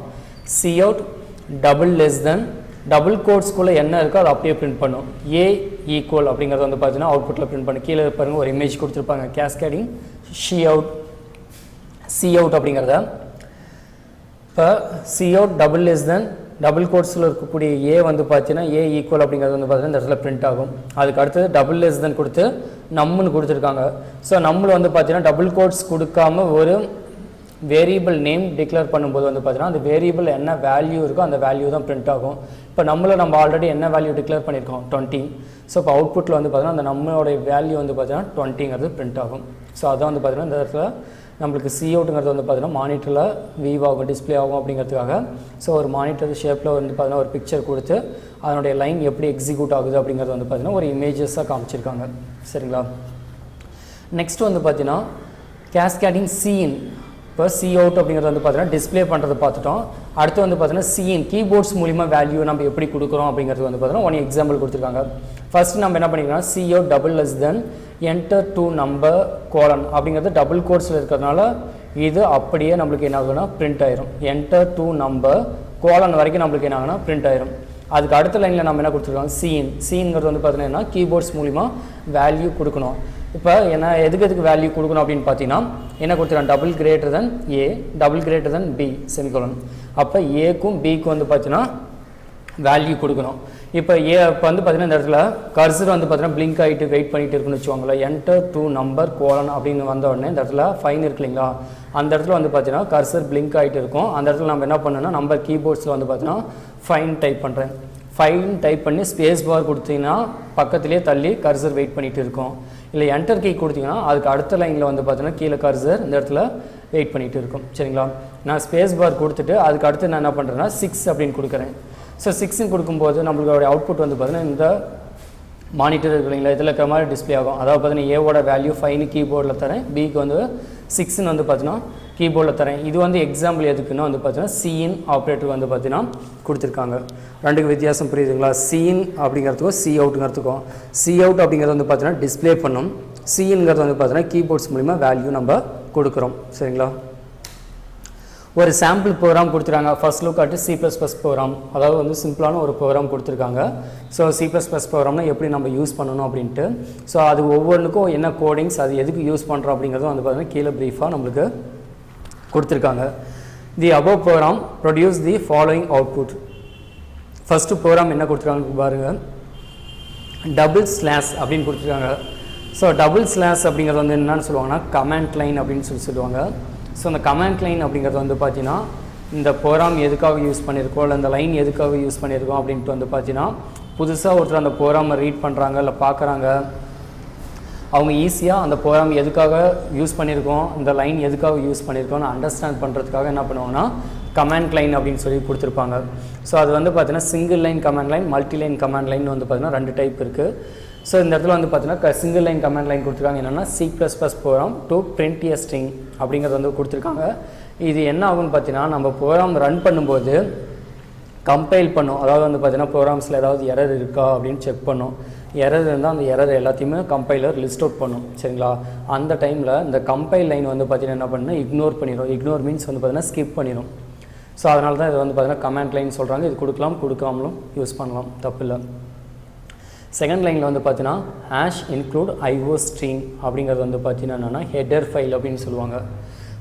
Cout double less than double கோட்ஸ்குள்ளே என்ன இருக்கோ அதை அப்படியே பிரிண்ட் பண்ணும். ஏ ஈக்குவல் அப்படிங்கிறது வந்து பார்த்தீங்கன்னா அவுட்புட்டில் பிரிண்ட் பண்ணி கீழே பாருங்கள் ஒரு இமேஜ் கொடுத்துருப்பாங்க கேஸ்கேடிங் சி அவுட் அப்படிங்கிறத. இப்போ cout double less than double கோட்ஸில் இருக்கக்கூடிய ஏ வந்து பார்த்தீங்கன்னா ஏ ஈக்குவல் அப்படிங்கிறது வந்து பார்த்தீங்கன்னா இந்த இடத்துல பிரிண்ட் ஆகும். அதுக்கு அடுத்தது டபுள் லெஸ் தென் கொடுத்து நம்முன்னு கொடுத்துருக்காங்க. ஸோ நம்மள வந்து பார்த்தீங்கன்னா டபுள் கோட்ஸ் கொடுக்காம ஒரு வேரியபிள் நேம் டிக்ளேர் பண்ணும்போது வந்து பார்த்தீங்கன்னா அந்த வேரியபிள் என்ன வேல்யூ இருக்கோ அந்த வேல்யூ தான் பிரிண்ட் ஆகும். இப்போ நம்ம ஆல்ரெடி என்ன வேல்யூ டிக்ளேர் பண்ணியிருக்கோம் 20. ஸோ இப்போ அவுட்புட்டில் வந்து பார்த்தீங்கன்னா அந்த நம்மளோட வேல்யூ வந்து பார்த்தீங்கன்னா 20ங்கிறது பிரிண்ட் ஆகும். ஸோ அதான் வந்து பார்த்தீங்கன்னா இந்த இடத்துல நம்மளுக்கு சி அவுட்டுங்கிறது வந்து பார்த்தீங்கன்னா மானிட்டரில் வியூ ஆகும் டிஸ்பிளே ஆகும் அப்படிங்கிறதுக்காக. ஸோ ஒரு மானிட்டர் ஷேப்பில் வந்து பார்த்தீங்கன்னா ஒரு பிக்சர் கொடுத்து அதனுடைய லைன் எப்படி எக்ஸிக்யூட் ஆகுது அப்படிங்கிறது வந்து பார்த்தீங்கன்னா ஒரு இமேஜஸாக காமிச்சிருக்காங்க. சரிங்களா? நெக்ஸ்ட் வந்து பார்த்தீங்கன்னா கேஸ்கேடிங் சிஇன். இப்போ சி அவுட் அப்படிங்கிறது வந்து பார்த்தீங்கன்னா டிஸ்பிளே பண்ணுறது பார்த்துட்டோம். அடுத்து வந்து பார்த்தீங்கன்னா சிஇன் கீபோர்ட்ஸ் மூலிமா வேல்யூ நம்ம எப்படி கொடுக்குறோம் அப்படிங்கிறது வந்து பார்த்தீங்கன்னா ஒன் எக்ஸாம்பிள் கொடுத்துருக்காங்க. ஃபர்ஸ்ட் நம்ம என்ன பண்ணிக்கலாம், C out double less then enter to number colon அப்படிங்கிறது டபுள் கோட்ஸில் இருக்கிறதுனால இது அப்படியே நம்மளுக்கு என்ன ஆகுதுன்னா பிரிண்ட் ஆயிரும். என்டர் டு நம்பர் கோலன் வரைக்கும் நம்மளுக்கு என்ன ஆகுனா பிரிண்ட் ஆயிரும். அதுக்கு அடுத்த லைனில் நம்ம என்ன கொடுத்துருக்கோம், சீன்ங்கிறது வந்து பார்த்தீங்கன்னா கீபோர்ட்ஸ் மூலிமா வேல்யூ கொடுக்கணும். இப்போ என்ன எதுக்கு வேல்யூ கொடுக்கணும் அப்படின்னு பார்த்தீங்கன்னா என்ன கொடுத்துருக்காங்க, double greater than a double greater than b semicolon. அப்போ ஏக்கும் பிக்கும் வந்து பார்த்தீங்கன்னா வேல்யூ கொடுக்கணும். இப்போ வந்து பார்த்தீங்கன்னா இந்த இடத்துல கர்சர் வந்து பார்த்தீங்கன்னா பிளிங்க் ஆகிட்டு வெயிட் பண்ணிட்டு இருக்குன்னு வச்சுக்கோங்களேன். என்டர் டு நம்பர் கோலன் அப்படின்னு வந்த உடனே இந்த இடத்துல ஃபைன் இருக்கு இல்லைங்களா, அந்த இடத்துல வந்து பார்த்தீங்கன்னா கர்சர் பிளிங்க் ஆகிட்டு இருக்கும். அந்த இடத்துல நம்ம என்ன பண்ணணும்னா நம்ம கீபோர்ட்ஸில் வந்து பார்த்தீங்கன்னா ஃபைன் டைப் பண்ணுறேன். ஃபைன் டைப் பண்ணி ஸ்பேஸ் பார் கொடுத்தீங்கன்னா பக்கத்துலேயே தள்ளி கர்சர் வெயிட் பண்ணிட்டு இருக்கும். இல்லை என்டர் கீ கொடுத்தீங்கன்னா அதுக்கு அடுத்த லைனில் வந்து பார்த்தீங்கன்னா கீழே கர்சர் இந்த இடத்துல வெயிட் பண்ணிட்டு இருக்கும். சரிங்களா? நான் ஸ்பேஸ் பார் கொடுத்துட்டு அதுக்கு அடுத்து நான் என்ன பண்ணுறேன்னா 6 அப்படின்னு கொடுக்குறேன். ஸோ 6 கொடுக்கும்போது நம்மளுடைய அவுட்புட் வந்து பார்த்தீங்கன்னா இந்த மானிட்டர் இருக்கு இல்லைங்களா, இதில் இருக்கிற மாதிரி டிஸ்பிளே ஆகும். அதாவது பார்த்தீங்கன்னா ஏவோட வேல்யூ 5 கீபோர்டில் தரேன், பிக்கு வந்து 6 வந்து பார்த்தீங்கன்னா கீபோர்டில் தரேன். இது வந்து எக்ஸாம்பிள் எதுக்குன்னா வந்து பார்த்தீங்கன்னா சிஇன் ஆப்ரேட்டர் வந்து பார்த்தீங்கன்னா கொடுத்துருக்காங்க. ரெண்டுக்கு வித்தியாசம் புரியுதுங்களா? சிஇன் அப்படிங்கிறதுக்கும் சி அவுட்டுங்கிறதுக்கும். சி அவுட் அப்படிங்கிறது வந்து பார்த்தீங்கன்னா டிஸ்பிளே பண்ணும், சிஇன்ங்கிறது வந்து பார்த்தீங்கன்னா கீபோர்ட்ஸ் மூலிமா வேல்யூ நம்ம கொடுக்குறோம். சரிங்களா? ஒரு சாம்பிள் ப்ரோக்ராம் கொடுத்துருக்காங்க. First look at C plus plus program. அதாவது வந்து சிம்பிளான ஒரு ப்ரோக்ராம் கொடுத்துருக்காங்க. ஸோ சி ப்ளஸ் ப்ளஸ் ப்ரோக்ராம்னா எப்படி நம்ம யூஸ் பண்ணணும் அப்படின்ட்டு. ஸோ அது ஒவ்வொன்றுக்கும் என்ன கோடிங்ஸ், அது எதுக்கு யூஸ் பண்ணுறோம் அப்படிங்கிறதும் வந்து பார்த்தீங்கன்னா கீழே ப்ரீஃபாக நம்மளுக்கு கொடுத்துருக்காங்க. The above program produce the following output. First program என்ன கொடுத்துருக்காங்க பாருங்கள், டபுள் ஸ்லாஷ் அப்படின்னு கொடுத்துருக்காங்க. ஸோ டபுள் ஸ்லாஷ் அப்படிங்கிறது வந்து என்னன்னு சொல்லுவாங்கன்னா கமாண்ட் லைன் அப்படின்னு சொல்லுவாங்க. ஸோ அந்த கமாண்ட் லைன் அப்படிங்கிறது வந்து பார்த்தீங்கன்னா இந்த ப்ரோக்ராம் எதுக்காக யூஸ் பண்ணியிருக்கோம், இல்லை இந்த லைன் எதுக்காக யூஸ் பண்ணியிருக்கோம் அப்படின்ட்டு வந்து பார்த்தீங்கன்னா புதுசாக ஒருத்தர் அந்த ப்ரோக்ராமை ரீட் பண்ணுறாங்க இல்லை பார்க்குறாங்க, அவங்க ஈஸியாக அந்த ப்ரோக்ராம் எதுக்காக யூஸ் பண்ணியிருக்கோம், இந்த லைன் எதுக்காக யூஸ் பண்ணியிருக்கோம்னு அண்டர்ஸ்டாண்ட் பண்ணுறதுக்காக என்ன பண்ணுவாங்கன்னா கமாண்ட் லைன் அப்படின்னு சொல்லி கொடுத்துருப்பாங்க. ஸோ அது வந்து பார்த்தீங்கன்னா single line command line, multi line command line வந்து பார்த்தீங்கன்னா 2 டைப் இருக்குது. ஸோ இந்த இடத்துல வந்து பார்த்தீங்கன்னா சிங்கிள் லைன் கமாண்ட் லைன் கொடுத்துருக்காங்க. என்னென்னா C plus plus program to print a string அப்படிங்கிறது வந்து கொடுத்துருக்காங்க. இது என்ன ஆகும்னு பார்த்தீங்கன்னா நம்ம ப்ரோக்ராம் ரன் பண்ணும்போது கம்பைல் பண்ணும். அதாவது வந்து பார்த்தீங்கன்னா ப்ரோக்ராம்ஸில் ஏதாவது எரர் இருக்கா அப்படின்னு செக் பண்ணும். எரர் இருந்தால் அந்த எரர் எல்லாத்தையுமே கம்பைலர் லிஸ்ட் அவுட் பண்ணும். சரிங்களா? அந்த டைமில் இந்த கம்பைல் லைன் வந்து பார்த்தீங்கன்னா என்ன பண்ணால் இக்னோர் பண்ணிடும். இக்னோர் மீன்ஸ் வந்து பார்த்தீங்கன்னா ஸ்கிப் பண்ணிடும். ஸோ அதனால தான் இது வந்து பார்த்தீங்கன்னா கமாண்ட் லைன் சொல்கிறாங்க. இது கொடுக்கலாம் கொடுக்காமலும் யூஸ் பண்ணலாம், தப்பு இல்லை. செகண்ட் லைனில் வந்து பார்த்தீங்கன்னா ஹேஷ் இன்க்ளூட் ஐஓ ஸ்ட்ரீம் அப்படிங்கிறது வந்து பார்த்தீங்கன்னா என்னென்னா ஹெடர் ஃபைல் அப்படின்னு சொல்லுவாங்க.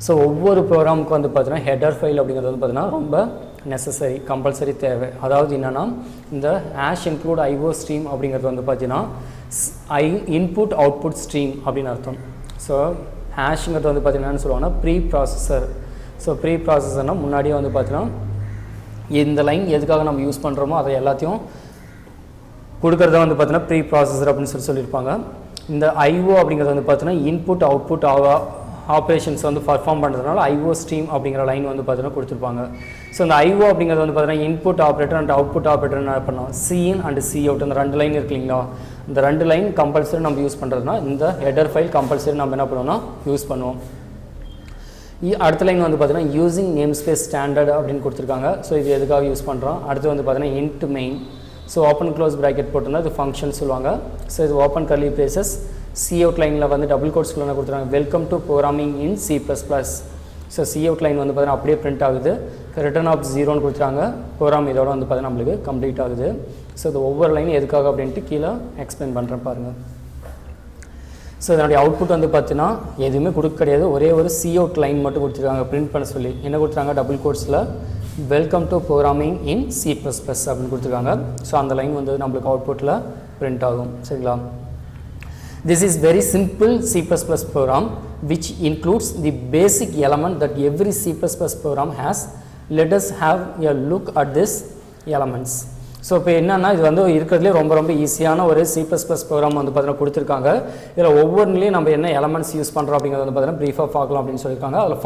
ஸோ ஒவ்வொரு ப்ரோக்ராமுக்கு வந்து பார்த்தீங்கன்னா ஹெடர் ஃபைல் அப்படிங்கிறது வந்து பார்த்தீங்கன்னா ரொம்ப நெசசரி, கம்பல்சரி தேவை. அதாவது என்னென்னா இந்த ஹேஷ் இன்க்ளூட் ஐஓ ஸ்ட்ரீம் அப்படிங்கிறது வந்து பார்த்தீங்கன்னா இன்புட் அவுட்புட் ஸ்ட்ரீம் அப்படின்னு அர்த்தம். ஸோ ஹேஷுங்கிறது வந்து பார்த்தீங்கன்னா என்ன சொல்லுவாங்கன்னா ப்ரீ ப்ராசஸர். ஸோ ப்ரீ ப்ராசஸர்னால் முன்னாடியே வந்து பார்த்தீங்கன்னா இந்த லைன் எதுக்காக நம்ம யூஸ் பண்ணுறோமோ அதை எல்லாத்தையும் கொடுக்குறத வந்து பார்த்தீங்கன்னா ப்ரீ ப்ராசஸர் அப்படின்னு சொல்லியிருப்பாங்க. இந்த ஐஓ அப்படிங்கிறது வந்து பார்த்தீங்கன்னா இன்புட் அவுட்புட் ஆப்ரேஷன்ஸ் வந்து பர்ஃபார்ம் பண்ணுறதுனால ஐஓ ஸ்ட்ரீம் அப்படிங்கிற லைன் வந்து பார்த்தீங்கன்னா கொடுத்துருப்பாங்க. ஸோ இந்த ஐஓ அப்படிங்கிறது வந்து பார்த்தீங்கன்னா input operator and output operator என்ன பண்ணோம், சிஇன் அண்ட் சி அவுட் இந்த 2 லைன் இருக்கு இல்லைங்களா, இந்த 2 லைன் கம்பல்சரி நம்ம யூஸ் பண்ணுறதுனா இந்த ஹெடர் ஃபைல் கம்பல்சரி நம்ம என்ன பண்ணுவோம்னா யூஸ் பண்ணுவோம். அடுத்த லைன் வந்து பார்த்தீங்கன்னா யூசிங் நேம் ஸ்பேஸ் ஸ்டாண்டர்ட் அப்படின்னு கொடுத்துருக்காங்க. ஸோ இது எதுக்காக யூஸ் பண்ணுறோம். அடுத்து வந்து பார்த்தீங்கன்னா int main. So open close bracket போட்டிருந்தா இது ஃபங்க்ஷன் சொல்லுவாங்க. ஸோ இது open curly braces. C out லைனில் வந்து டபுள் கோட்ஸ்குள்ள என்ன கொடுத்துருக்காங்க, welcome to programming in C plus plus. So C out line வந்து பார்த்தீங்கன்னா அப்படியே பிரிண்ட் ஆகுது. ரிட்டர்ன் ஆஃப் 0ன்னு கொடுத்துருக்காங்க. ப்ரோக்ராம் இதோட வந்து பார்த்தீங்கன்னா நம்மளுக்கு கம்ப்ளீட் ஆகுது. ஸோ இது ஒவ்வொரு லைனும் எதுக்காக அப்படின்ட்டு கீழே எக்ஸ்பிளைன் பண்ணுறேன் பாருங்கள். ஸோ இதனுடைய அவுட்புட் வந்து பார்த்தீங்கன்னா எதுவுமே கொடுக்க கிடையாது, ஒரே ஒரு சி அவுட் லைன் மட்டும் கொடுத்துருக்காங்க பிரிண்ட் பண்ண சொல்லி. என்ன கொடுத்துருக்காங்க, டபுள் கோட்ஸில் welcome to programming in C plus plus அப்படின்னு கொடுத்துருக்காங்க. ஸோ அந்த லைன் வந்து நம்மளுக்கு அவுட்புட்டில் பிரிண்ட் ஆகும். சரிங்களா? This is very simple C plus plus program which includes the basic element that every C++ program has. Let us have a look at these elements. So இப்போ என்னென்னா இது வந்து இருக்கிறதுலே ரொம்ப ரொம்ப ஈஸியான ஒரு C++ ப்ரோக்ராம் வந்து பார்த்தீங்கன்னா கொடுத்துருக்காங்க. இதில் ஒவ்வொன்றிலையும் நம்ம என்ன எலமெண்ட்ஸ் யூஸ் பண்ணுறோம் அப்படிங்கிறது வந்து பார்த்தீங்கன்னா ப்ரீஃபாக பார்க்கலாம் அப்படின்னு சொல்லியிருக்காங்க. அதில்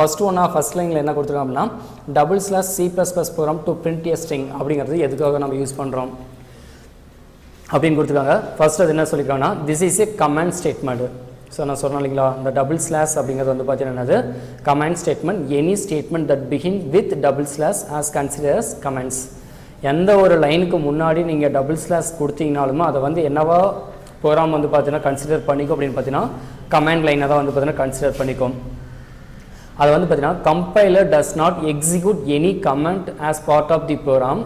ஃபர்ஸ்ட் லைனில் என்ன கொடுத்துருக்காங்க அப்படின்னா $C++ program to print a string அப்படிங்கிறது எதுக்காக நம்ம யூஸ் பண்ணுறோம் அப்படின்னு கொடுத்துருக்காங்க. ஃபர்ஸ்ட் அது என்ன சொல்லியிருக்காங்கன்னா this is a command statement. So நான் சொன்னேன் இல்லைங்களா, இந்த / அப்படிங்கிறது வந்து பார்த்தீங்கன்னா என்னது command statement. Any statement that begin with / as consider as comments. எந்த ஒரு லைனுக்கு முன்னாடி நீங்கள் / கொடுத்தீங்கனாலுமே அதை வந்து என்னவா ப்ரோக்ராம் வந்து பார்த்தீங்கன்னா கன்சிடர் பண்ணிக்கும் அப்படின்னு பார்த்தீங்கன்னா கமாண்ட் லைனை தான் வந்து பார்த்தீங்கன்னா கன்சிடர் பண்ணிக்கும். அதை வந்து பார்த்தீங்கன்னா compiler does not execute any comment as part of the program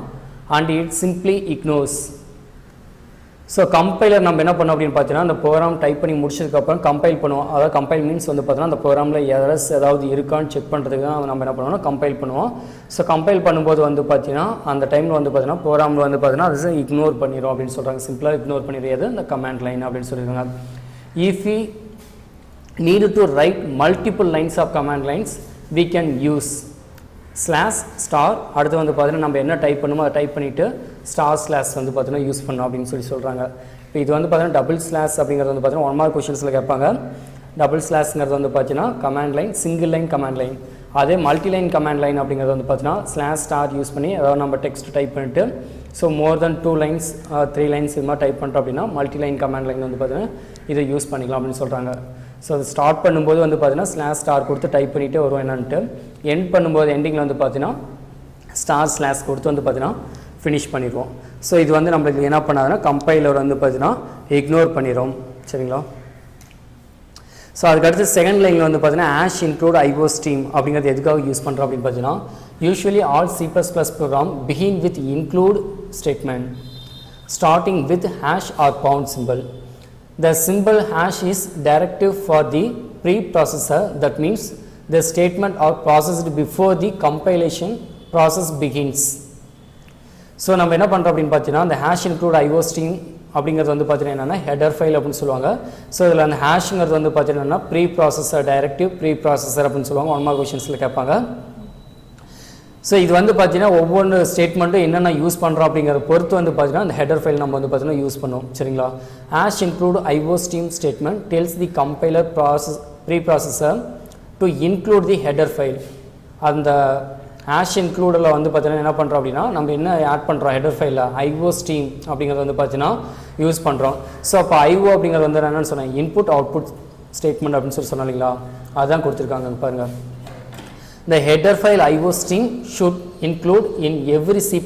and it simply ignores. So compiler நம்ம என்ன பண்ணோம் அப்படின்னு பார்த்தீங்கன்னா அந்த ப்ரோக்ராம் டைப் பண்ணி முடிச்சதுக்கப்புறம் கம்பைல் பண்ணுவோம். அதாவது கம்பைல் மீன்ஸ் வந்து பார்த்தீங்கன்னா அந்த ப்ரோக்ராமில் எரர்ஸ் ஏதாவது இருக்கான்னு செக் பண்ணுறதுக்கு தான் நம்ம என்ன பண்ணுவோம்னா கம்பைல் பண்ணுவோம். ஸோ கம்பைல் பண்ணும்போது வந்து பார்த்தீங்கன்னா அந்த டைமில் வந்து பார்த்தீங்கன்னா ப்ரோக்ராமில் வந்து பார்த்தீங்கன்னா அது இக்னோர் பண்ணிடும் அப்படின்னு சொல்கிறாங்க. சிம்பிளாக இக்னோர் பண்ணிடுறது இந்த கமாண்ட் லைன் அப்படின்னு சொல்லியிருக்காங்க. If we need to write multiple lines of command lines we can use /* அடுத்து வந்து பார்த்தீங்கன்னா நம்ம என்ன டைப் பண்ணுமோ அதை டைப் பண்ணிவிட்டு // வந்து பார்த்தீங்கன்னா யூஸ் பண்ணோம் அப்படின்னு சொல்கிறாங்க. இப்போ இது வந்து பார்த்தீங்கன்னா // அப்படிங்கிறது வந்து பார்த்தீங்கன்னா 1 மார்க் கொஷின்ஸில் கேட்பாங்க. // வந்து பார்த்தீங்கன்னா command line, single line command line. அதே மல்டி லைன் கமாண்ட் லைன் அப்படிங்கிறது வந்து பார்த்தீங்கன்னா /* யூஸ் பண்ணி அதாவது நம்ம டெக்ஸ்ட் டைப் பண்ணிவிட்டு ஸோ மோர் தென் 2 lines 3 lines இது மாதிரி டைப் பண்ணுறோம் அப்படின்னா மல்டி லைன் கமாண்ட் லைன் வந்து பார்த்தீங்கன்னா இதை யூஸ் பண்ணிக்கலாம் அப்படின்னு சொல்கிறாங்க. ஸோ அது ஸ்டார்ட் பண்ணும்போது வந்து பார்த்தீங்கன்னா /* கொடுத்து டைப் பண்ணிகிட்டே வரும் என்னன்ட்டு. எண்ட் பண்ணும்போது எண்டிங்கில் வந்து பார்த்தீங்கன்னா // கொடுத்து வந்து பார்த்தீங்கன்னா ஃபினிஷ் பண்ணிடுவோம். ஸோ இது வந்து நம்மளுக்கு என்ன பண்ணாதுன்னா கம்பைலர் வந்து பார்த்தீங்கன்னா இக்னோர் பண்ணிடும். சரிங்களா? ஸோ அதுக்கடுத்து செகண்ட் லைனில் வந்து பார்த்தீங்கன்னா #include IOStream அப்படிங்கிறது எதுக்காக யூஸ் பண்ணுறோம் அப்படின்னு பார்த்தீங்கன்னா usually all C++ program begin with include statement starting with # or pound symbol. The symbol # is directive for the preprocessor. That means the statement are processed before the compilation process begins. So நம்ம என்ன பண்ணுறோம் அப்படின்னு பார்த்தீங்கன்னா அந்த #include IOStream அப்படிங்கிறது வந்து பார்த்தீங்கன்னா என்னென்னா ஹெடர் ஃபைல் அப்படின்னு சொல்லுவாங்க. ஸோ இதில் அந்த ஹேஷ்ங்கிறது வந்து பார்த்தீங்கன்னா ப்ரீப்ராசஸர் டைரக்டிவ் ப்ரீப்ராசஸர் அப்படின்னு சொல்லுவாங்க. 1 மார்க் கொஷின்ஸில் கேட்பாங்க. ஸோ இது வந்து பார்த்தீங்கன்னா ஒவ்வொரு ஸ்டேட்மெண்ட்டும் என்னென்ன யூஸ் பண்ணுறோம் அப்படிங்கிறத பொறுத்து வந்து பார்த்தீங்கன்னா அந்த ஹெடர் ஃபைல் நம்ம வந்து பார்த்தீங்கன்னா யூஸ் பண்ணுவோம். சரிங்களா? #include IOStream statement tells the compiler preprocessor to include the header file. அந்த #includeல வந்து பார்த்தீங்கன்னா என்ன பண்ணுறோம் அப்படின்னா நம்ம என்ன ஆட் பண்ணுறோம் ஹெடர் ஃபைலில் IOStream அப்படிங்கிறது வந்து பார்த்தீங்கன்னா யூஸ் பண்ணுறோம். ஸோ அப்போ IO அப்படிங்கிறது வந்து என்னென்னு சொன்னேன் இன்புட் அவுட்புட் ஸ்டேட்மெண்ட் அப்படின்னு சொன்னோம் இல்லைங்களா, அதுதான் கொடுத்துருக்காங்க பாருங்கள். The header file IOStream should include in every C++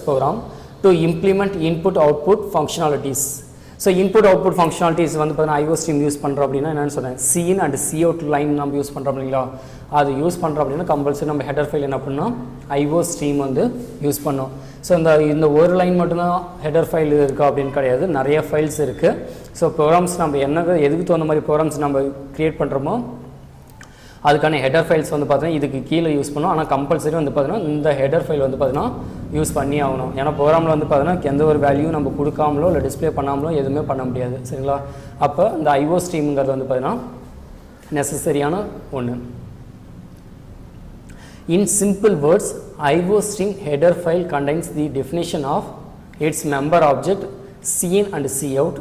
program to implement input-output functionalities. So input-output functionalities வந்து பார்த்தீங்கன்னா IOStream யூஸ் பண்ணுறோம் அப்படின்னா என்னென்னு சொன்னேன் cin and cout லைன் நம்ம யூஸ் பண்ணுறோம் இல்லைங்களா, அது யூஸ் பண்ணுறோம் அப்படின்னா கம்பல்சரி நம்ம ஹெடர் ஃபைல் என்ன பண்ணோம் IOStream வந்து யூஸ் பண்ணோம். ஸோ இந்த ஒரு லைன் மட்டும்தான் ஹெடர் ஃபைல் இருக்கா அப்படின்னு கிடையாது, நிறைய ஃபைல்ஸ் இருக்குது. ஸோ ப்ரோக்ராம்ஸ் நம்ம எதுக்கு தகுந்த மாதிரி ப்ரோக்ராம்ஸ் நம்ம க்ரியேட் பண்ணுறோமோ அதுக்கான ஹெடர் ஃபைல்ஸ் வந்து பார்த்தீங்கன்னா இதுக்கு கீழே யூஸ் பண்ணோம். ஆனால் கம்பல்சரி வந்து பார்த்தீங்கன்னா இந்த ஹெடர் ஃபைல் வந்து பார்த்தீங்கன்னா யூஸ் பண்ணி ஆகணும். ஏன்னா ப்ரோக்ராமில் வந்து பார்த்தீங்கன்னா எந்த ஒரு வேல்யூ நம்ம கொடுக்காமலோ இல்லை டிஸ்பிளே பண்ணாமலோ எதுவுமே பண்ண முடியாது. சரிங்களா? அப்போ இந்த IOStreamங்கிறது வந்து பார்த்தீங்கன்னா நெசசரியான ஒன்று. இன் simple words IOStream header file contains the definition of its member object cin and cout.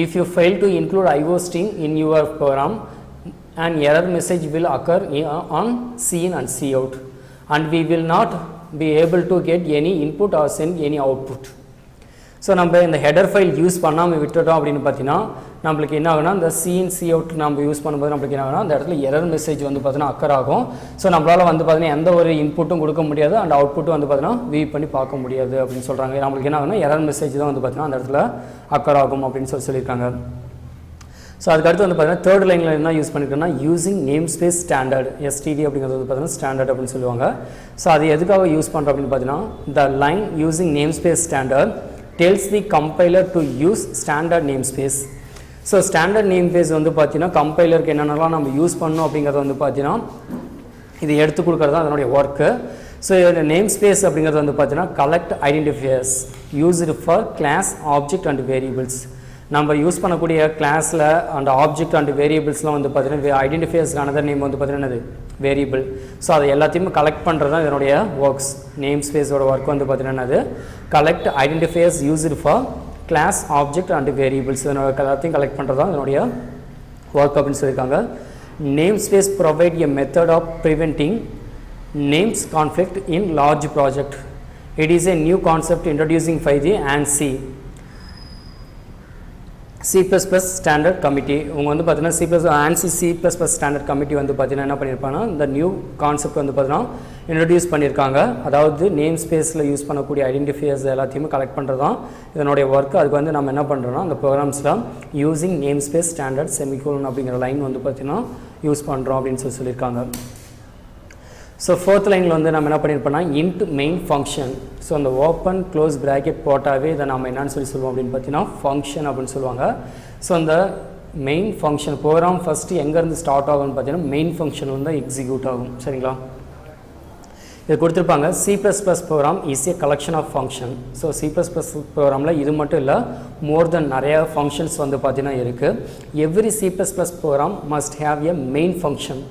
If you fail to include IOStream in your program, an error message will occur on cin and cout and we will not be able to get any input or send any output. So நம்ம இந்த header file use பண்ணாமல் விட்டுட்டோம் அப்படின்னு பார்த்தீங்கன்னா நம்மளுக்கு என்ன ஆகுனா இந்த cin cout நம்ம யூஸ் பண்ணும்போது நம்மளுக்கு என்ன ஆகுனா அந்த இடத்துல எரர் மெசேஜ் வந்து பார்த்தீங்கன்னா அக்கர் ஆகும். ஸோ நம்மளால் வந்து பார்த்தீங்கன்னா எந்த ஒரு இன்புட்டும் கொடுக்க முடியாது அண்ட் அவுட்புட்டும் வந்து பார்த்தீங்கன்னா வியூ பண்ணி பார்க்க முடியாது அப்படின்னு சொல்கிறாங்க. நம்மளுக்கு என்ன ஆகுனா எரர் மெசேஜ் தான் வந்து பார்த்தீங்கன்னா அந்த இடத்துல அக்கர் ஆகும் அப்படின்னு சொல்லியிருக்காங்க. ஸோ அதுக்கடுத்து வந்து பார்த்தீங்கன்னா தேர்ட் லைனில் என்ன யூஸ் பண்ணிக்கிறோன்னா using namespace standard STD அப்படிங்கிறது வந்து பார்த்தீங்கன்னா ஸ்டாண்டர்ட் அப்படின்னு சொல்லுவாங்க. ஸோ அது எதுக்காக யூஸ் பண்ணுறோம் அப்படின்னு பார்த்தீங்கன்னா the line using namespace standard tells the compiler to use standard namespace. So standard namespace வந்து பார்த்தீங்கன்னா கம்பைலருக்கு என்னென்னலாம் நம்ம யூஸ் பண்ணோம் அப்படிங்கிறத வந்து பார்த்தீங்கன்னா இது எடுத்து கொடுக்குறது தான் அதனுடைய ஒர்க்கு. ஸோ இதோட நேம் ஸ்பேஸ் அப்படிங்கிறது வந்து பார்த்தீங்கன்னா collect identifiers used for class object and variables. நம்ம யூஸ் பண்ணக்கூடிய கிளாஸில் அந்த ஆப்ஜெக்ட் அண்ட் வேரியபிள்ஸ்லாம் வந்து பார்த்தீங்கன்னா ஐடென்டிஃபையர்ஸ்க்கான நேம் வந்து பார்த்தீங்கன்னா என்னது வேரியபிள். ஸோ அதை எல்லாத்தையுமே கலெக்ட் பண்ணுறது தான் இதனுடைய ஒர்க்ஸ். நேம் ஸ்பேஸோட ஒர்க் வந்து பார்த்தீங்கன்னா அது collect identifiers used for class object and variables எல்லாத்தையும் கலெக்ட் பண்ணுறது தான் இதனுடைய ஒர்க் அப்படின்னு சொல்லியிருக்காங்க. Name space provide a method of preventing names conflict in large project. It is a new concept introducing by the ANSI C++ standard committee. உங்க வந்து பார்த்தீங்கன்னா ANSI C++ standard committee வந்து பார்த்தீங்கன்னா என்ன பண்ணியிருப்பாங்கன்னா இந்த நியூ கான்செப்ட் வந்து பார்த்தீங்கன்னா இன்ட்ரடியூஸ் பண்ணியிருக்காங்க. அதாவது நேம் ஸ்பேஸில் யூஸ் பண்ணக்கூடிய ஐடென்டிஃபையர்ஸ் எல்லாத்தையுமே கலெக்ட் பண்ணுறது தான் இதனுடைய ஒர்க். அதுக்கு வந்து நம்ம என்ன பண்ணுறோம்னா அந்த ப்ரோக்ராம்ஸில் using namespace standard semicolon அப்படிங்கிற லைன் வந்து பார்த்தீங்கன்னா யூஸ் பண்ணுறோம் அப்படின்னு சொல்லியிருக்காங்க. ஸோ ஃபோர்த் லைனில் வந்து நம்ம என்ன பண்ணியிருப்போம்னா இன்ட் மெயின் ஃபங்க்ஷன். ஸோ அந்த ஓப்பன் க்ளோஸ் ப்ராக்கெட் போட்டாவே இதை நம்ம என்னன்னு சொல்லுவோம் அப்படின்னு பார்த்தீங்கன்னா ஃபங்க்ஷன் அப்படின்னு சொல்லுவாங்க. ஸோ அந்த மெயின் ஃபங்க்ஷன் ப்ரோக்ராம் ஃபஸ்ட்டு எங்கேருந்து ஸ்டார்ட் ஆகும்னு பார்த்தீங்கன்னா மெயின் ஃபங்க்ஷன் வந்து எக்ஸிக்யூட் ஆகும். சரிங்களா? இது கொடுத்துருப்பாங்க C++ program is a collection of function. So C++ ப்ரோக்ராமில் இது மட்டும் இல்லை மோர் தென் நிறையா ஃபங்க்ஷன்ஸ் வந்து பார்த்தீங்கன்னா இருக்குது. Every C++ program must have a main function.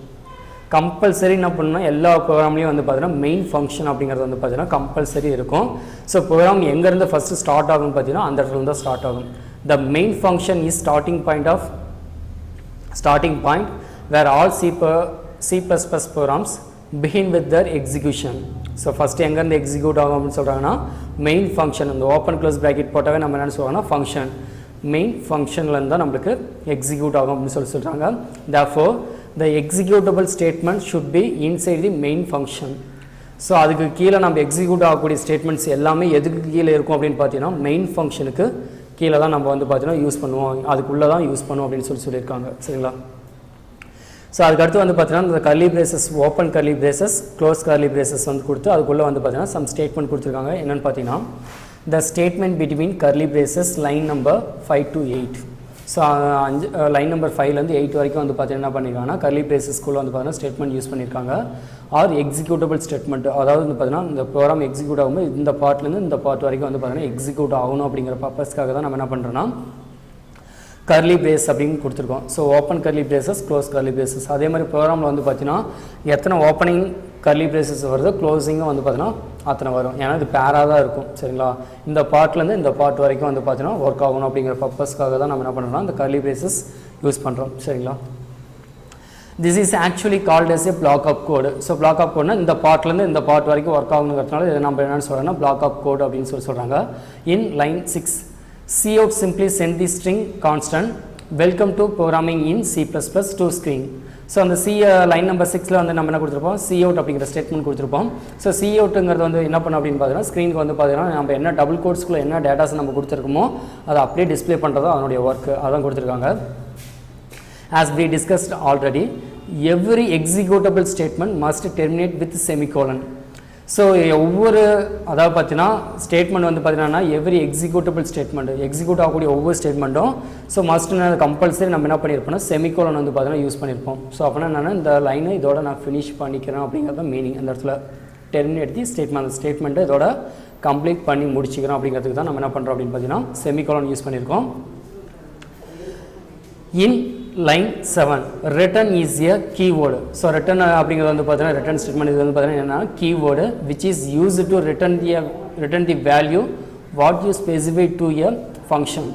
Compulsory என்ன பண்ணணும் எல்லா ப்ரோக்ராம்லேயும் வந்து பார்த்தீங்கன்னா மெயின் ஃபங்க்ஷன் அப்படிங்கிறது வந்து பார்த்தீங்கன்னா கம்பல்சரி இருக்கும். ஸோ ப்ரோக்ராம் எங்கேருந்து ஃபஸ்ட்டு ஸ்டார்ட் ஆகும்னு பார்த்தீங்கன்னா அந்த இடத்துல தான் ஸ்டார்ட் ஆகும். The main function is starting point where all C++ programs begin with their execution. So first எங்கேருந்து எக்ஸிக்யூட் ஆகும் அப்படின்னு சொல்கிறாங்கன்னா மெயின் ஃபங்க்ஷன். இந்த ஓப்பன் க்ளோஸ் ப்ராக்கெட் போட்டாவே நம்ம என்னென்னு சொல்லுவாங்கன்னா ஃபங்க்ஷன் மெயின் ஃபங்க்ஷன்லேருந்து தான் நம்மளுக்கு எக்ஸிக்யூட் ஆகும் அப்படின்னு சொல்கிறாங்க. therefore the executable statement should be inside the main function. So அதுக்கு கீழே நம்ம எக்ஸிக்யூட் ஆகக்கூடிய ஸ்டேட்மெண்ட்ஸ் எல்லாமே எதுக்கு கீழே இருக்கும் அப்படின்னு பார்த்தீங்கன்னா மெயின் ஃபங்க்ஷனுக்கு கீழே தான் நம்ம வந்து பார்த்தீங்கன்னா யூஸ் பண்ணுவோம், அதுக்குள்ளே தான் யூஸ் பண்ணுவோம் அப்படின்னு சொல்லியிருக்காங்க. சரிங்களா? ஸோ அதுக்கடுத்து வந்து பார்த்தீங்கன்னா இந்த curly braces open curly braces close curly braces வந்து கொடுத்து அதுக்குள்ளே வந்து பார்த்தீங்கன்னா சம் ஸ்டேட்மெண்ட் கொடுத்துருக்காங்க. என்னென்னு பார்த்தீங்கன்னா the statement between curly braces line number 5 to 8. So line number 5லேருந்து 8 வரைக்கும் வந்து பார்த்தீங்கன்னா என்ன பண்ணியிருக்காங்கன்னா கர்லி பிரேசஸ்க்குள்ளே வந்து பார்த்தீங்கன்னா ஸ்டேட்மெண்ட் யூஸ் பண்ணியிருக்காங்க. ஆர் எக்ஸிக்யூட்டபிள் ஸ்டேட்மெண்ட், அதாவது வந்து பார்த்தீங்கன்னா இந்த ப்ரோக்ராம் எக்ஸிக்யூட் ஆகும்போது இந்த பார்ட்லேருந்து இந்த பார்ட் வரைக்கும் வந்து பார்த்தீங்கன்னா எக்ஸிக்யூட் ஆகணும் அப்படிங்கிற பர்பஸ்க்காக தான் நம்ம என்ன பண்ணுறோன்னா கர்லி பிரேஸ் அப்படின்னு கொடுத்துருக்கோம். So open curly braces close curly braces. அதே மாதிரி ப்ரோக்ராமில் வந்து பார்த்தீங்கன்னா எத்தனை ஓப்பனிங் கர்லி பிரேசஸ் வருதோ க்ளோசிங்கும் வந்து பார்த்தீங்கன்னா அத்தனை வரும். ஏன்னா இது பேராக தான் இருக்கும். சரிங்களா? இந்த பார்ட்லேருந்து இந்த பார்ட் வரைக்கும் வந்து பார்த்தீங்கன்னா ஒர்க் ஆகணும் அப்படிங்கிற பர்பஸ்க்காக தான் நம்ம என்ன பண்ணுறோம்னா இந்த கர்லி பிரேசஸ் யூஸ் பண்ணுறோம். சரிங்களா? This is actually called as a block of code. So block of கோட்னா இந்த பார்ட்லேருந்து இந்த பார்ட் வரைக்கும் ஒர்க் ஆகணுங்கிறதுனால இதை நம்ம என்னென்னு சொல்கிறோம்னா பிளாக் ஆஃப் கோடு அப்படின்னு சொல்கிறாங்க. In line 6 cout simply send the string constant welcome to programming in C++ to screen. So அந்த லைன் நம்பர் 6ல் வந்து நம்ம என்ன கொடுத்துருப்போம் cout அப்படிங்கிற ஸ்டேட்மெண்ட் கொடுத்துருப்போம். ஸோ coutங்கிறது வந்து என்ன பண்ணோம் அப்படின்னு பார்த்தீங்கன்னா ஸ்க்ரீனுக்கு வந்து பார்த்தீங்கன்னா நம்ம என்ன டபுள் கோட்ஸ்க்குள்ளே என்ன டேட்டாஸ் நம்ம கொடுத்துருக்கோமோ அதை அப்படியே டிஸ்பிளே பண்ணுறது அதனுடைய ஒர்க்கு அதான் கொடுத்துருக்காங்க. as we discussed already, every executable statement must terminate with semicolon. So ஒவ்வொரு அதாவது பார்த்தீங்கன்னா ஸ்டேட்மெண்ட் வந்து பார்த்தீங்கன்னா எவ்ரி எக்ஸிக்யூட்டபிள் ஸ்டேட்மெண்ட் எக்ஸிக்யூட் ஆகக்கூடிய ஒவ்வொரு ஸ்டேட்மெண்ட்டும் ஸோ மஸ்ட்னு கம்பல்சரி நம்ம என்ன பண்ணியிருப்போம்னா செமிகோலன் வந்து பார்த்தீங்கன்னா யூஸ் பண்ணியிருப்போம். ஸோ அப்படின்னா என்னென்னா இந்த லைனை இதோட நான் ஃபினிஷ் பண்ணிக்கிறேன் அப்படிங்கிறத மீனிங். அந்த இடத்துல டெர்மினேட் தி ஸ்டேட்மெண்ட், அந்த ஸ்டேட்மெண்ட்டை இதோட கம்ப்ளீட் பண்ணி முடிச்சிக்கிறோம் அப்படிங்கிறதுக்கு தான் நம்ம என்ன பண்ணுறோம் அப்படின்னு பார்த்தீங்கன்னா செமிகோலன் யூஸ் பண்ணியிருக்கோம். In line 7 return is a keyword. So return அப்படிங்கிறது வந்து பார்த்தீங்கன்னா return statement இது வந்து பார்த்தீங்கன்னா என்னன்னா keyword which is used to return the value what you specify to a function.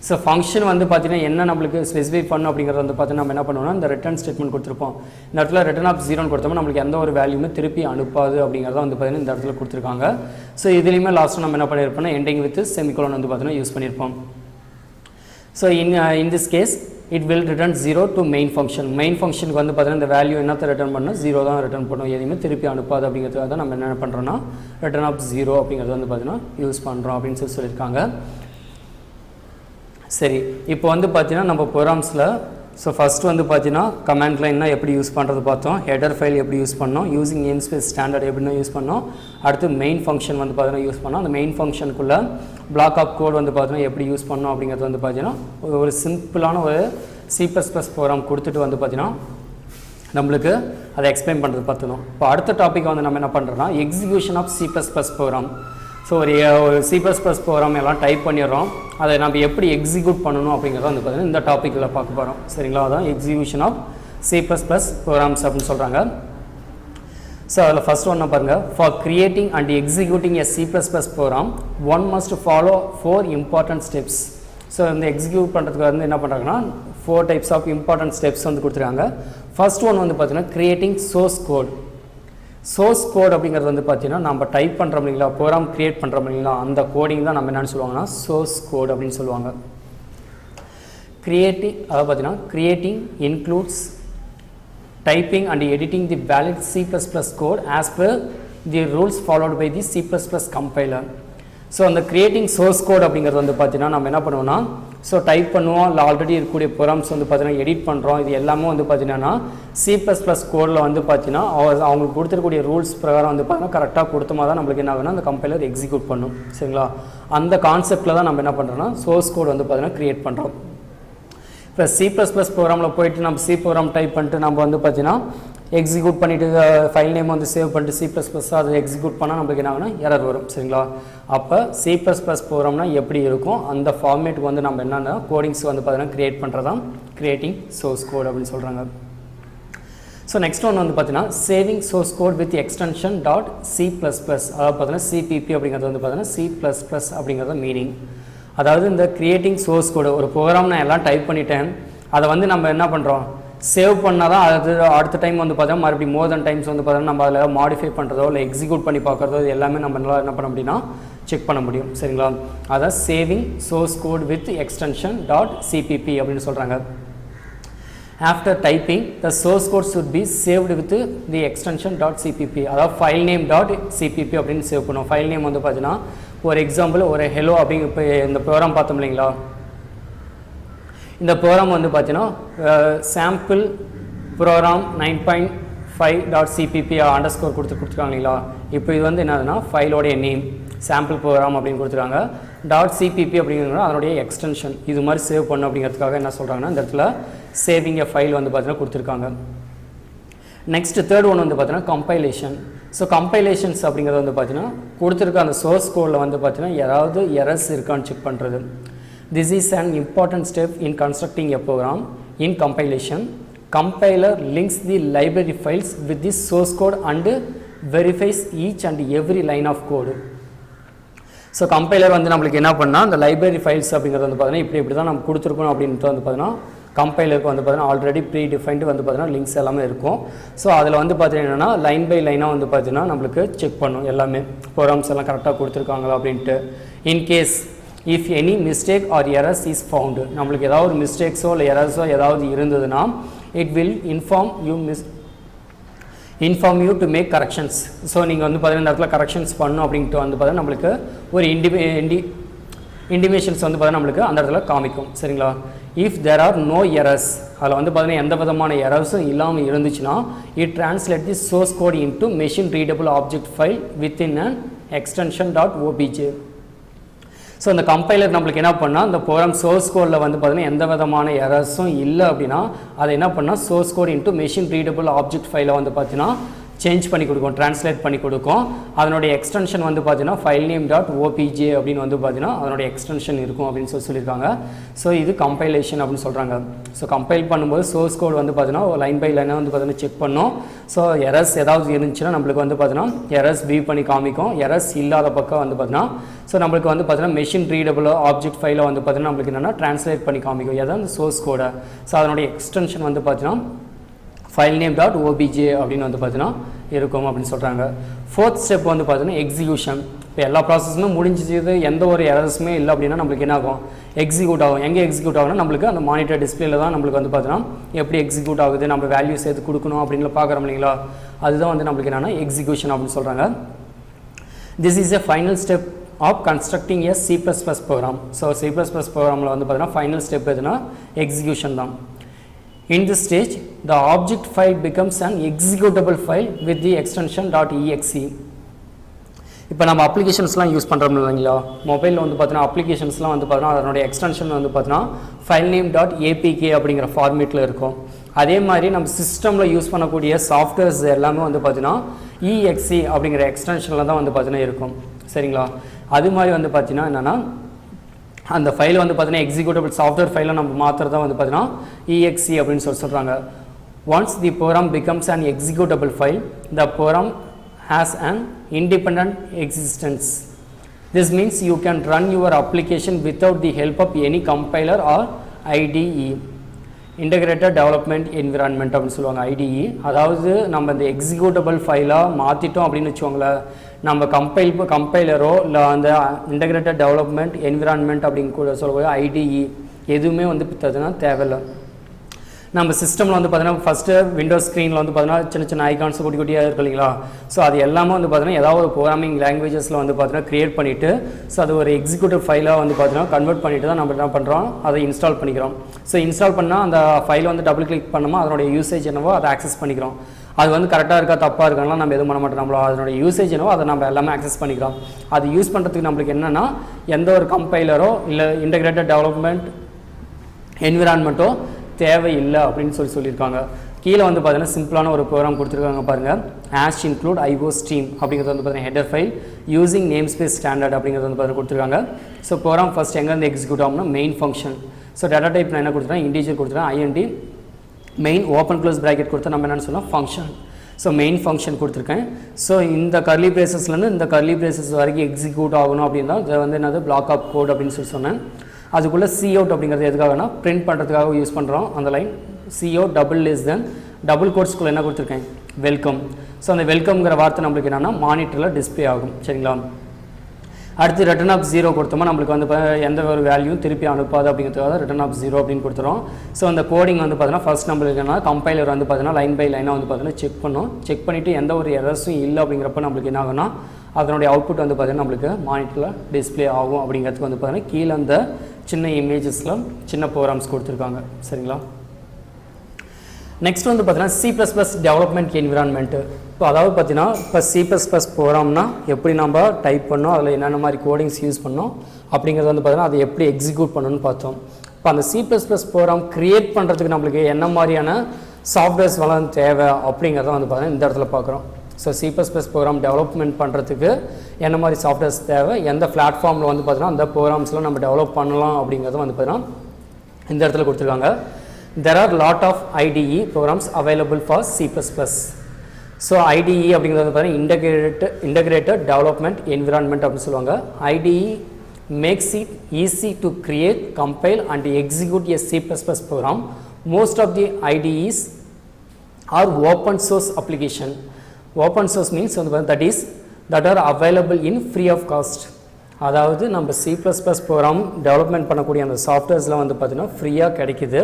So function வந்து பார்த்தீங்கன்னா என்ன நம்மளுக்கு ஸ்பெசிஃபை பண்ணணும் அப்படிங்கிறது வந்து பார்த்தீங்கன்னா நம்ம என்ன பண்ணுவோம்னா இந்த ரிட்டர்ன் ஸ்டேட்மெண்ட் கொடுத்துருப்போம். இந்த இடத்துல ரிட்டர்ன் ஆஃப் 0 கொடுத்தோம்னா நம்மளுக்கு எந்த ஒரு வேல்யூமே திருப்பி அனுப்பாது அப்படிங்கிறத வந்து பார்த்தீங்கன்னா இந்த இடத்துல கொடுத்துருக்காங்க. ஸோ இதுலேயுமே லாஸ்ட்டு நம்ம என்ன பண்ணியிருப்போம்னா எண்டிங் வித் செமிகோலன் வந்து பார்த்தீங்கன்னா யூஸ் பண்ணியிருப்போம். So in this case it will return 0 to main function. Main ஃபங்க்ஷனுக்கு வந்து பார்த்தீங்கன்னா இந்த வேல்யூ என்னத்தை ரிட்டர்ன் பண்ணால் 0 தான் ரிட்டர்ன் பண்ணும், எதுவுமே திருப்பி அனுப்பாது அப்படிங்கிறதுக்காக தான் நம்ம என்ன பண்ணுறோன்னா ரிட்டர்ன் ஆஃப் 0 அப்படிங்கிறது வந்து பார்த்தீங்கன்னா யூஸ் பண்ணுறோம் அப்படின்னு சொல்லியிருக்காங்க. சரி, இப்போ வந்து பார்த்தீங்கன்னா நம்ம ப்ரோக்ராம்ஸில் ஸோ ஃபஸ்ட்டு வந்து பார்த்தீங்கன்னா கமாண்ட் லைன்னா எப்படி யூஸ் பண்ணுறது பார்த்தோம், ஹெடர் ஃபைல் எப்படி யூஸ் பண்ணோம், யூஸிங் நேம் ஸ்பேஸ் ஸ்டாண்டர்ட் எப்படின்னா யூஸ் பண்ணோம், அடுத்து மெயின் ஃபங்க்ஷன் வந்து பார்த்தீங்கன்னா யூஸ் பண்ணோம். அந்த மெயின் ஃபங்க்ஷனுக்குள்ளே பிளாக் ஆஃப் கோட் வந்து பார்த்தீங்கன்னா எப்படி யூஸ் பண்ணோம் அப்படிங்கிறது வந்து பார்த்தீங்கன்னா ஒரு சிம்பிளான ஒரு C++ ப்ரோக்ராம் கொடுத்துட்டு வந்து பார்த்தீங்கன்னா நம்மளுக்கு அதை எக்ஸ்பிளைன் பண்ணுறது பார்த்துக்கணும். இப்போ அடுத்த டாபிக் வந்து நம்ம என்ன பண்ணுறோம்னா execution of C++ program. So ஒரு C++ ப்ரோக்ராம் எல்லாம் டைப் பண்ணிடுறோம், அதை நம்ம எப்படி எக்ஸிக்யூட் பண்ணணும் அப்படிங்கிறத வந்து பார்த்தீங்கன்னா இந்த டாப்பிக்கில் பார்க்க போகிறோம். சரிங்களா? அதான் எக்ஸிக்யூஷன் ஆஃப் C++ ப்ரோக்ராம்ஸ் அப்படின்னு சொல்கிறாங்க. ஸோ அதில் ஃபஸ்ட் ஒன்று பாருங்கள், for creating and executing a C++ program one must follow 4 important steps. So இந்த எக்ஸிக்யூட் பண்ணுறதுக்கு வந்து என்ன பண்ணுறாங்கன்னா 4 டைப்ஸ் ஆஃப் இம்பார்ட்டன்ட் ஸ்டெப்ஸ் வந்து கொடுத்துருக்காங்க. ஃபர்ஸ்ட் ஒன் வந்து பார்த்தீங்கன்னா creating source code. Source code அப்படிங்கிறது வந்து பார்த்தீங்கன்னா நம்ம டைப் பண்ணுறோம் இல்லைங்களா, ப்ரோக்ராம் கிரியேட் பண்ணுறோம் இல்லைங்களா, அந்த கோடிங் தான் நம்ம என்னென்னு சொல்லுவாங்கன்னா சோர்ஸ் கோட் அப்படின்னு சொல்லுவாங்க. கிரியேட்டிங் அதாவது பார்த்தீங்கன்னா creating includes typing and editing the valid C++ code as per the rules followed by the C++ compiler. So அந்த கிரியேட்டிங் சோர்ஸ் கோட் அப்படிங்கிறது வந்து பார்த்தீங்கன்னா நம்ம என்ன பண்ணுவோம்னா, ஸோ டைப் பண்ணுவோம், இல்லை ஆல்ரெடி இருக்கக்கூடிய ப்ரோக்ராம்ஸ் வந்து பார்த்தீங்கன்னா எடிட் பண்ணுறோம். இது எல்லாமே வந்து பார்த்தீங்கன்னா C++ கோடில் வந்து பார்த்தீங்கன்னா அவங்களுக்கு கொடுத்துருக்கூடிய ரூல்ஸ் பிரகாரம் வந்து பார்த்தீங்கன்னா கரெக்டாக கொடுத்தமா தான் நம்மளுக்கு என்ன ஆகுனா அந்த கம்பைலர் எக்ஸிக்யூட் பண்ணும். சரிங்களா, அந்த கான்செப்டில் தான் நம்ம என்ன பண்ணுறோம்னா சோர்ஸ் கோட் வந்து பார்த்தீங்கன்னா க்ரியேட் பண்ணுறோம். இப்போ C++ ப்ரோக்ராமில் போய்ட்டு நம்ம சி ப்ரோக்ராம் டைப் பண்ணிட்டு நம்ம வந்து பார்த்தீங்கன்னா எக்ஸிக்யூட் பண்ணிவிட்டு ஃபைல் நேம் வந்து சேவ் பண்ணிட்டு C++ அதை எக்ஸிக்யூட் பண்ணால் நம்மளுக்கு என்ன ஆகுனா எரர் வரும். சரிங்களா, அப்போ C++ ப்ரோக்ராம்னா எப்படி இருக்கும் அந்த ஃபார்மேட்டுக்கு வந்து நம்ம என்னென்னா கோடிங்ஸ் வந்து பார்த்தீங்கன்னா க்ரியேட் பண்ணுறதான் கிரியேட்டிங் சோர்ஸ் கோட் அப்படின்னு சொல்கிறாங்க. ஸோ நெக்ஸ்ட் ஒன்று வந்து பார்த்தீங்கன்னா saving source code with extension .C++, அதாவது பார்த்தீங்கன்னா CPP அப்படிங்கிறது வந்து பார்த்தீங்கன்னா C++ அப்படிங்கிறத மீனிங். அதாவது இந்த கிரியேட்டிங் சோர்ஸ் கோடு ஒரு ப்ரோக்ராம் நான் எல்லாம் டைப் பண்ணிட்டேன், அதை வந்து நம்ம என்ன பண்ணுறோம் சேவ் பண்ணால் தான் அது அடுத்த டைம் வந்து பார்த்தா மறுபடியும் மோர் தென் டைம்ஸ் வந்து பார்த்தோன்னா நம்ம அதில் மாடிஃபை பண்ணுறதோ இல்லை எக்ஸிக்யூட் பண்ணி பார்க்குறதோ இது எல்லாமே நம்ம நல்லா என்ன பண்ண முடியும்னா செக் பண்ண முடியும். சரிங்களா, அதான் saving source code with extension .CPP அப்படின்னு சொல்கிறாங்க. After typing the source code should be saved with the extension .cpp, அதாவது ஃபைல் நேம் .cpp அப்படின்னு சேவ் பண்ணுவோம். ஃபைல் நேம் வந்து பார்த்தீங்கன்னா ஒரு எக்ஸாம்பிள் ஒரு ஹெலோ அப்படிங்க இப்போ இந்த ப்ரோக்ராம் பார்த்தோம் இல்லைங்களா, இந்த ப்ரோக்ராம் வந்து பார்த்தீங்கன்னா சாம்பிள் ப்ரோக்ராம் 9.5.cpp அண்டர்ஸ்கோர் கொடுத்துருக்காங்க இல்லைங்களா. இப்போ இது வந்து என்னதுன்னா ஃபைலோடைய நேம் சாம்பிள் ப்ரோக்ராம் அப்படின்னு கொடுத்துருக்காங்க. .cpp அப்படிங்கிறது அதனுடைய எக்ஸ்டென்ஷன். இது மாதிரி சேவ் பண்ணணும் அப்படிங்கிறதுக்காக என்ன சொல்கிறாங்கன்னா இந்த இடத்துல சேவிங் எ ஃபைல் வந்து பார்த்தீங்கன்னா கொடுத்துருக்காங்க. நெக்ஸ்ட் தேர்ட் ஒன் வந்து பார்த்தீங்கன்னா கம்பைலேஷன். ஸோ கம்பைலேஷன்ஸ் அப்படிங்கிறது வந்து பார்த்தீங்கன்னா கொடுத்துருக்க அந்த சோர்ஸ் கோடில் வந்து பார்த்தீங்கன்னா யாராவது எரர்ஸ் இருக்கான்னு செக் பண்ணுறது. This is an important step in constructing a program. In compilation compiler links the library files with the source code and verifies each and every line of code. So compiler வந்து நம்மளுக்கு என்ன பண்ணால் அந்த library files அப்படிங்கிறது வந்து பார்த்தீங்கன்னா இப்படி தான் நம்ம கொடுத்துருக்கணும் அப்படின்ட்டு வந்து பார்த்தீங்கன்னா கம்பைலருக்கு வந்து பார்த்தீங்கன்னா ஆல்ரெடி ப்ரீ டிஃபைன்டு வந்து பார்த்தீங்கன்னா லிங்க்ஸ் எல்லாமே இருக்கும். ஸோ அதில் வந்து பார்த்தீங்கன்னா லைன் பை லைனாக வந்து பார்த்தீங்கன்னா நம்மளுக்கு செக் பண்ணும் எல்லாமே ப்ரோக்ராம்ஸ் எல்லாம் கரெக்டாக கொடுத்துருக்காங்களா அப்படின்ட்டு. In case if any mistake or errors is found, நம்மளுக்கு ஏதாவது ஒரு மிஸ்டேக்ஸோ இல்லை எரர்ஸோ ஏதாவது இருந்ததுன்னா it will inform you to make corrections. So நீங்கள் வந்து பார்த்தீங்கன்னா இந்த இடத்துல கரெக்ஷன்ஸ் பண்ணணும் அப்படின்ட்டு வந்து பார்த்தீங்கன்னா நம்மளுக்கு ஒரு இண்டிமேஷன்ஸ் வந்து பார்த்தீங்கன்னா நம்மளுக்கு அந்த இடத்துல காமிக்கும். சரிங்களா, if there are no errors, அதில் வந்து பார்த்தீங்கன்னா எந்த விதமான எரர்ஸும் இல்லாமல் இருந்துச்சுன்னா it translate the source code into machine readable object file within an extension .obj. So அந்த கம்பைலர் நம்மளுக்கு என்ன பண்ணால் அந்த ப்ரோக்ராம் சோர்ஸ் கோடில் வந்து பார்த்தீங்கன்னா எந்த விதமான எரர்ஸும் இல்லை அப்படின்னா அதை என்ன பண்ணால் source code into machine readable object ஃபைலை வந்து பார்த்தீங்கன்னா சேஞ்ச் பண்ணி கொடுக்கும், ட்ரான்ஸ்லேட் பண்ணி கொடுக்கும். அதனுடைய எக்ஸ்டென்ஷன் வந்து பார்த்தீங்கன்னா ஃபைல் நேம் .opj அப்படின்னு வந்து பார்த்தீங்கன்னா அதனுடைய எக்ஸ்டென்ஷன் இருக்கும் அப்படின்னு சொல்லியிருக்காங்க. ஸோ இது கம்பைலேஷன் அப்படின்னு சொல்கிறாங்க. ஸோ கம்பைல் பண்ணும்போது சோர்ஸ் கோட் வந்து பார்த்தீங்கன்னா லைன் பை லைனாக வந்து பார்த்தீங்கன்னா செக் பண்ணோம். ஸோ எரர்ஸ் ஏதாவது இருந்துச்சுன்னா நம்மளுக்கு வந்து பார்த்தீங்கன்னா எரர்ஸ் வியூ பண்ணி காமிக்கும். எரர்ஸ் இல்லாத பக்கம் வந்து பார்த்தீங்கன்னா ஸோ நம்மளுக்கு வந்து பார்த்தீங்கன்னா மெஷின் ரீடபிள் ஆப்ஜெக்ட் ஃபைலை வந்து பார்த்தீங்கன்னா நம்மளுக்கு என்னென்னா ட்ரான்ஸ்லேட் பண்ணி காமிக்கும் எதாவது அந்த சோர்ஸ் கோடை. ஸோ அதனுடைய எக்ஸ்டென்ஷன் வந்து பார்த்தீங்கன்னா ஃபைல் நேம் .obj அப்படின்னு வந்து பார்த்தீங்கன்னா இருக்கும் அப்படின்னு சொல்கிறாங்க. ஃபோர்த் ஸ்டெப் வந்து பார்த்தீங்கன்னா எக்ஸிக்யூஷன். இப்போ எல்லா ப்ராசஸுமே முடிஞ்சது, எந்த ஒரு எரர்ஸுமே இல்லை அப்படின்னா நம்மளுக்கு என்ன ஆகும் எக்ஸிக்யூட் ஆகும். எங்கே எக்ஸிக்யூட் ஆகும்னா நம்மளுக்கு அந்த மானிட்டர் டிஸ்பிளேல தான் நம்மளுக்கு வந்து பார்த்தீங்கன்னா எப்படி எக்ஸிக்யூட் ஆகுது, நம்ம வேல்யூ சேர்த்து கொடுக்கணும் அப்படின்னு பார்க்குறோம் இல்லைங்களா, அதுதான் வந்து நம்மளுக்கு என்னென்னா எக்ஸிக்யூஷன் அப்படின்னு சொல்கிறாங்க. This is a final step of constructing a C++ program. So C++ ப்ரோக்ராமில் வந்து பார்த்தீங்கன்னா ஃபைனல் ஸ்டெப் எதுனா எக்ஸிக்யூஷன் தான். In this stage, the object file becomes an executable file with the extension .exe. இப்போ நம்ம அப்ளிகேஷன்ஸ்லாம் யூஸ் பண்ணுறோம் இல்லைங்களா, மொபைலில் வந்து பார்த்தீங்கன்னா அப்ளிகேஷன்ஸ்லாம் வந்து பார்த்தீங்கன்னா அதனுடைய எக்ஸ்டென்ஷன் வந்து பார்த்தீங்கன்னா ஃபைல் நேம் .apk அப்படிங்கிற ஃபார்மேட்டில் இருக்கும். அதே மாதிரி நம்ம சிஸ்டமில் யூஸ் பண்ணக்கூடிய சாஃப்ட்வேர்ஸ் எல்லாமே வந்து பார்த்தீங்கன்னா exe அப்படிங்கிற எக்ஸ்டென்ஷனில் தான் வந்து பார்த்தீங்கன்னா இருக்கும். சரிங்களா, அது மாதிரி வந்து பார்த்தீங்கன்னா என்னென்னா அந்த ஃபைல் வந்து பார்த்தீங்கன்னா எக்ஸிக்யூட்டபிள் சாஃப்ட்வேர் ஃபைலை நம்ம மாத்திரதான் வந்து பார்த்தீங்கன்னா exe அப்படின்னு சொல்கிறாங்க. Once the program becomes an executable file, the program has an independent existence. This means you can run your application without the help of any compiler or IDE. Integrated Development Environment அப்படின்னு சொல்லுவாங்க IDE. அதாவது நம்ம இந்த executable ஃபைலாக மாற்றிட்டோம் அப்படின்னு வச்சுக்கோங்களேன், நம்ம கம்பைலரோ இல்லை அந்த இன்டகிரேட்டட் டெவலப்மெண்ட் என்விரான்மெண்ட் அப்படின்னு கூட சொல்லக்கூடிய IDE எதுவுமே வந்து பார்த்தீங்கன்னா தேவையில்லை. நம்ம சிஸ்டமில் வந்து பார்த்தீங்கன்னா ஃபஸ்ட்டு விண்டோஸ் ஸ்க்ரீனில் வந்து பார்த்தீங்கன்னா சின்ன சின்ன ஐகான்ஸ் குட்டி குட்டியாக இருக்கும் இல்லைங்களா. ஸோ அது எல்லாமே வந்து பார்த்தீங்கன்னா ஏதாவது ஒரு ப்ரோக்ராமிங் லாங்குவேஜஸில் வந்து பார்த்தீங்கன்னா க்ரியேட் பண்ணிவிட்டு ஸோ அது ஒரு எக்ஸிக்யூட்டிவ் ஃபைலாக வந்து பார்த்தீங்கன்னா கன்வெர்ட் பண்ணிவிட்டு தான் நம்ம என்ன பண்ணுறோம், அதை இன்ஸ்டால் பண்ணிக்கிறோம். ஸோ இன்ஸ்டால் பண்ணால் அந்த ஃபைலை வந்து டபுள் கிளிக் பண்ணோமா அதனுடைய யூசேஜ் என்னவோ அதை ஆக்சஸ் பண்ணிக்கிறோம். அது வந்து கரெக்டாக இருக்கா தப்பாக இருக்காங்களா நம்ம எதுவும் பண்ண மாட்டோம், நம்மளோ அதனுடைய யூசேஜ் என்னவோ அதை நம்ம எல்லாமே ஆக்சஸ் பண்ணிக்கிறோம். அது யூஸ் பண்ணுறதுக்கு நம்மளுக்கு என்னென்னா எந்த ஒரு கம்பைலரோ இல்லை இன்டகிரேட்டட் டெவலப்மெண்ட் என்விரான்மெண்ட்டோ தேவையில்லை அப்படின்னு சொல்லியிருக்காங்க. கீழே வந்து பார்த்தீங்கன்னா சிம்பிளான ஒரு ப்ரோக்ராம் கொடுத்துருக்காங்க பாருங்கள். ஆஷ் இன்க்ளூட் ஐஓ ஸ்ட்ரீம் அப்படிங்கிறது வந்து பார்த்தீங்கன்னா header file using name space standard அப்படிங்கிறது வந்து பார்த்தீங்கன்னா கொடுத்துருக்காங்க. ஸோ ப்ரோக்ராம் ஃபஸ்ட் எங்கேருந்து எக்ஸிக்யூட் ஆகும்னா main function. So data type நான் என்ன கொடுத்துருக்கேன், இன்டீஜர் கொடுத்துருக்கேன், INT main open close bracket கொடுத்து நம்ம என்னென்னு சொல்லலாம் ஃபங்க்ஷன். ஸோ மெயின் ஃபங்க்ஷன் கொடுத்துருக்கேன். ஸோ இந்த கர்லி பிரேசஸ்லேருந்து இந்த கர்லி பிரேசஸ் வரைக்கும் எக்ஸிக்யூட் ஆகணும் அப்படின்னா இதை வந்து என்னது பிளாக் ஆஃப் கோட் அப்படின்னு சொன்னேன். அதுக்குள்ளே சி அவுட் அப்படிங்கிறது எதுக்காகனா பிரிண்ட் பண்ணுறதுக்காக யூஸ் பண்ணுறோம். அந்த line cout double less than double கோட்ஸ்குள்ளே என்ன கொடுத்துருக்கேன், வெல்கம். ஸோ அந்த வெல்கம்ங்கிற வார்த்தை நம்மளுக்கு என்னென்னா மானிட்டரில் டிஸ்பிளே ஆகும். சரிங்களா. அடுத்து ரிட்டன் ஆஃப் 0 கொடுத்தோமா நம்மளுக்கு வந்து எந்த ஒரு வேல்யூ திருப்பி அனுப்பாது அப்படிங்கிறதுக்காக ரிட்டன் ஆஃப் 0 அப்படின்னு கொடுத்துரும். ஸோ அந்த கோடிங் வந்து பார்த்தீங்கன்னா ஃபஸ்ட் நம்மளுக்கு என்ன கம்பைலர் வந்து பார்த்தீங்கன்னா லைன் பை லைனாக வந்து பார்த்தீங்கன்னா செக் பண்ணோம். செக் பண்ணிவிட்டு எந்த ஒரு எரர்ஸும் இல்லை அப்படிங்கிறப்ப நம்மளுக்கு என்ன ஆகும்னா அதனுடைய அவுட்புட் வந்து பார்த்தீங்கன்னா நம்மளுக்கு மானிட்டரில் டிஸ்பிளே ஆகும். அப்படிங்கிறதுக்கு வந்து பார்த்தீங்கன்னா கீழே அந்த சின்ன இமேஜஸில் சின்ன ப்ரோக்ராம்ஸ் கொடுத்துருக்காங்க. சரிங்களா. நெக்ஸ்ட் வந்து பார்த்தீங்கன்னா C++ டெவலப்மெண்ட் என்விரான்மெண்ட்டு. இப்போ அதாவது பார்த்தீங்கன்னா இப்போ C++ ப்ரோக்ராம்னா எப்படி நம்ம டைப் பண்ணோம், அதில் என்னென்ன மாதிரி கோடிங்ஸ் யூஸ் பண்ணோம் அப்படிங்கிறது வந்து பார்த்தீங்கன்னா அதை எப்படி எக்ஸிக்யூட் பண்ணணும்னு பார்த்தோம். இப்போ அந்த C++ ப்ரோக்ராம் க்ரியேட் பண்ணுறதுக்கு நம்மளுக்கு என்ன மாதிரியான சாஃப்ட்வேர்ஸ் வளம் தேவை அப்படிங்கிறத வந்து பார்த்தீங்கன்னா இந்த இடத்துல பார்க்குறோம். ஸோ C++ ப்ரோக்ராம் டெவலப்மெண்ட் பண்ணுறதுக்கு என்ன மாதிரி சாஃப்ட்வேர்ஸ் தேவை, எந்த பிளாட்ஃபார்மில் வந்து பார்த்தீங்கன்னா அந்த ப்ரோக்ராம்ஸ்லாம் நம்ம டெவலப் பண்ணலாம் அப்படிங்கிறது வந்து பார்த்தீங்கன்னா இந்த இடத்துல கொடுத்துருக்காங்க. There are lot of IDE programs available for C++. So IDE அப்படிங்கிறது வந்து பார்த்தீங்கன்னா இன்டகிரேட்டட் டெவலப்மெண்ட் என்விரான்மெண்ட் அப்படின்னு சொல்லுவாங்க. IDE makes it easy to create, compile and execute a C++ program. Most of the IDEs are open source application. Open source means that are available in free of cost. அதாவது நம்ம C++ program development பண்ணக்கூடிய அந்த சாஃப்ட்வேர்ஸ்லாம் வந்து பார்த்தீங்கன்னா ஃப்ரீயாக கிடைக்குது.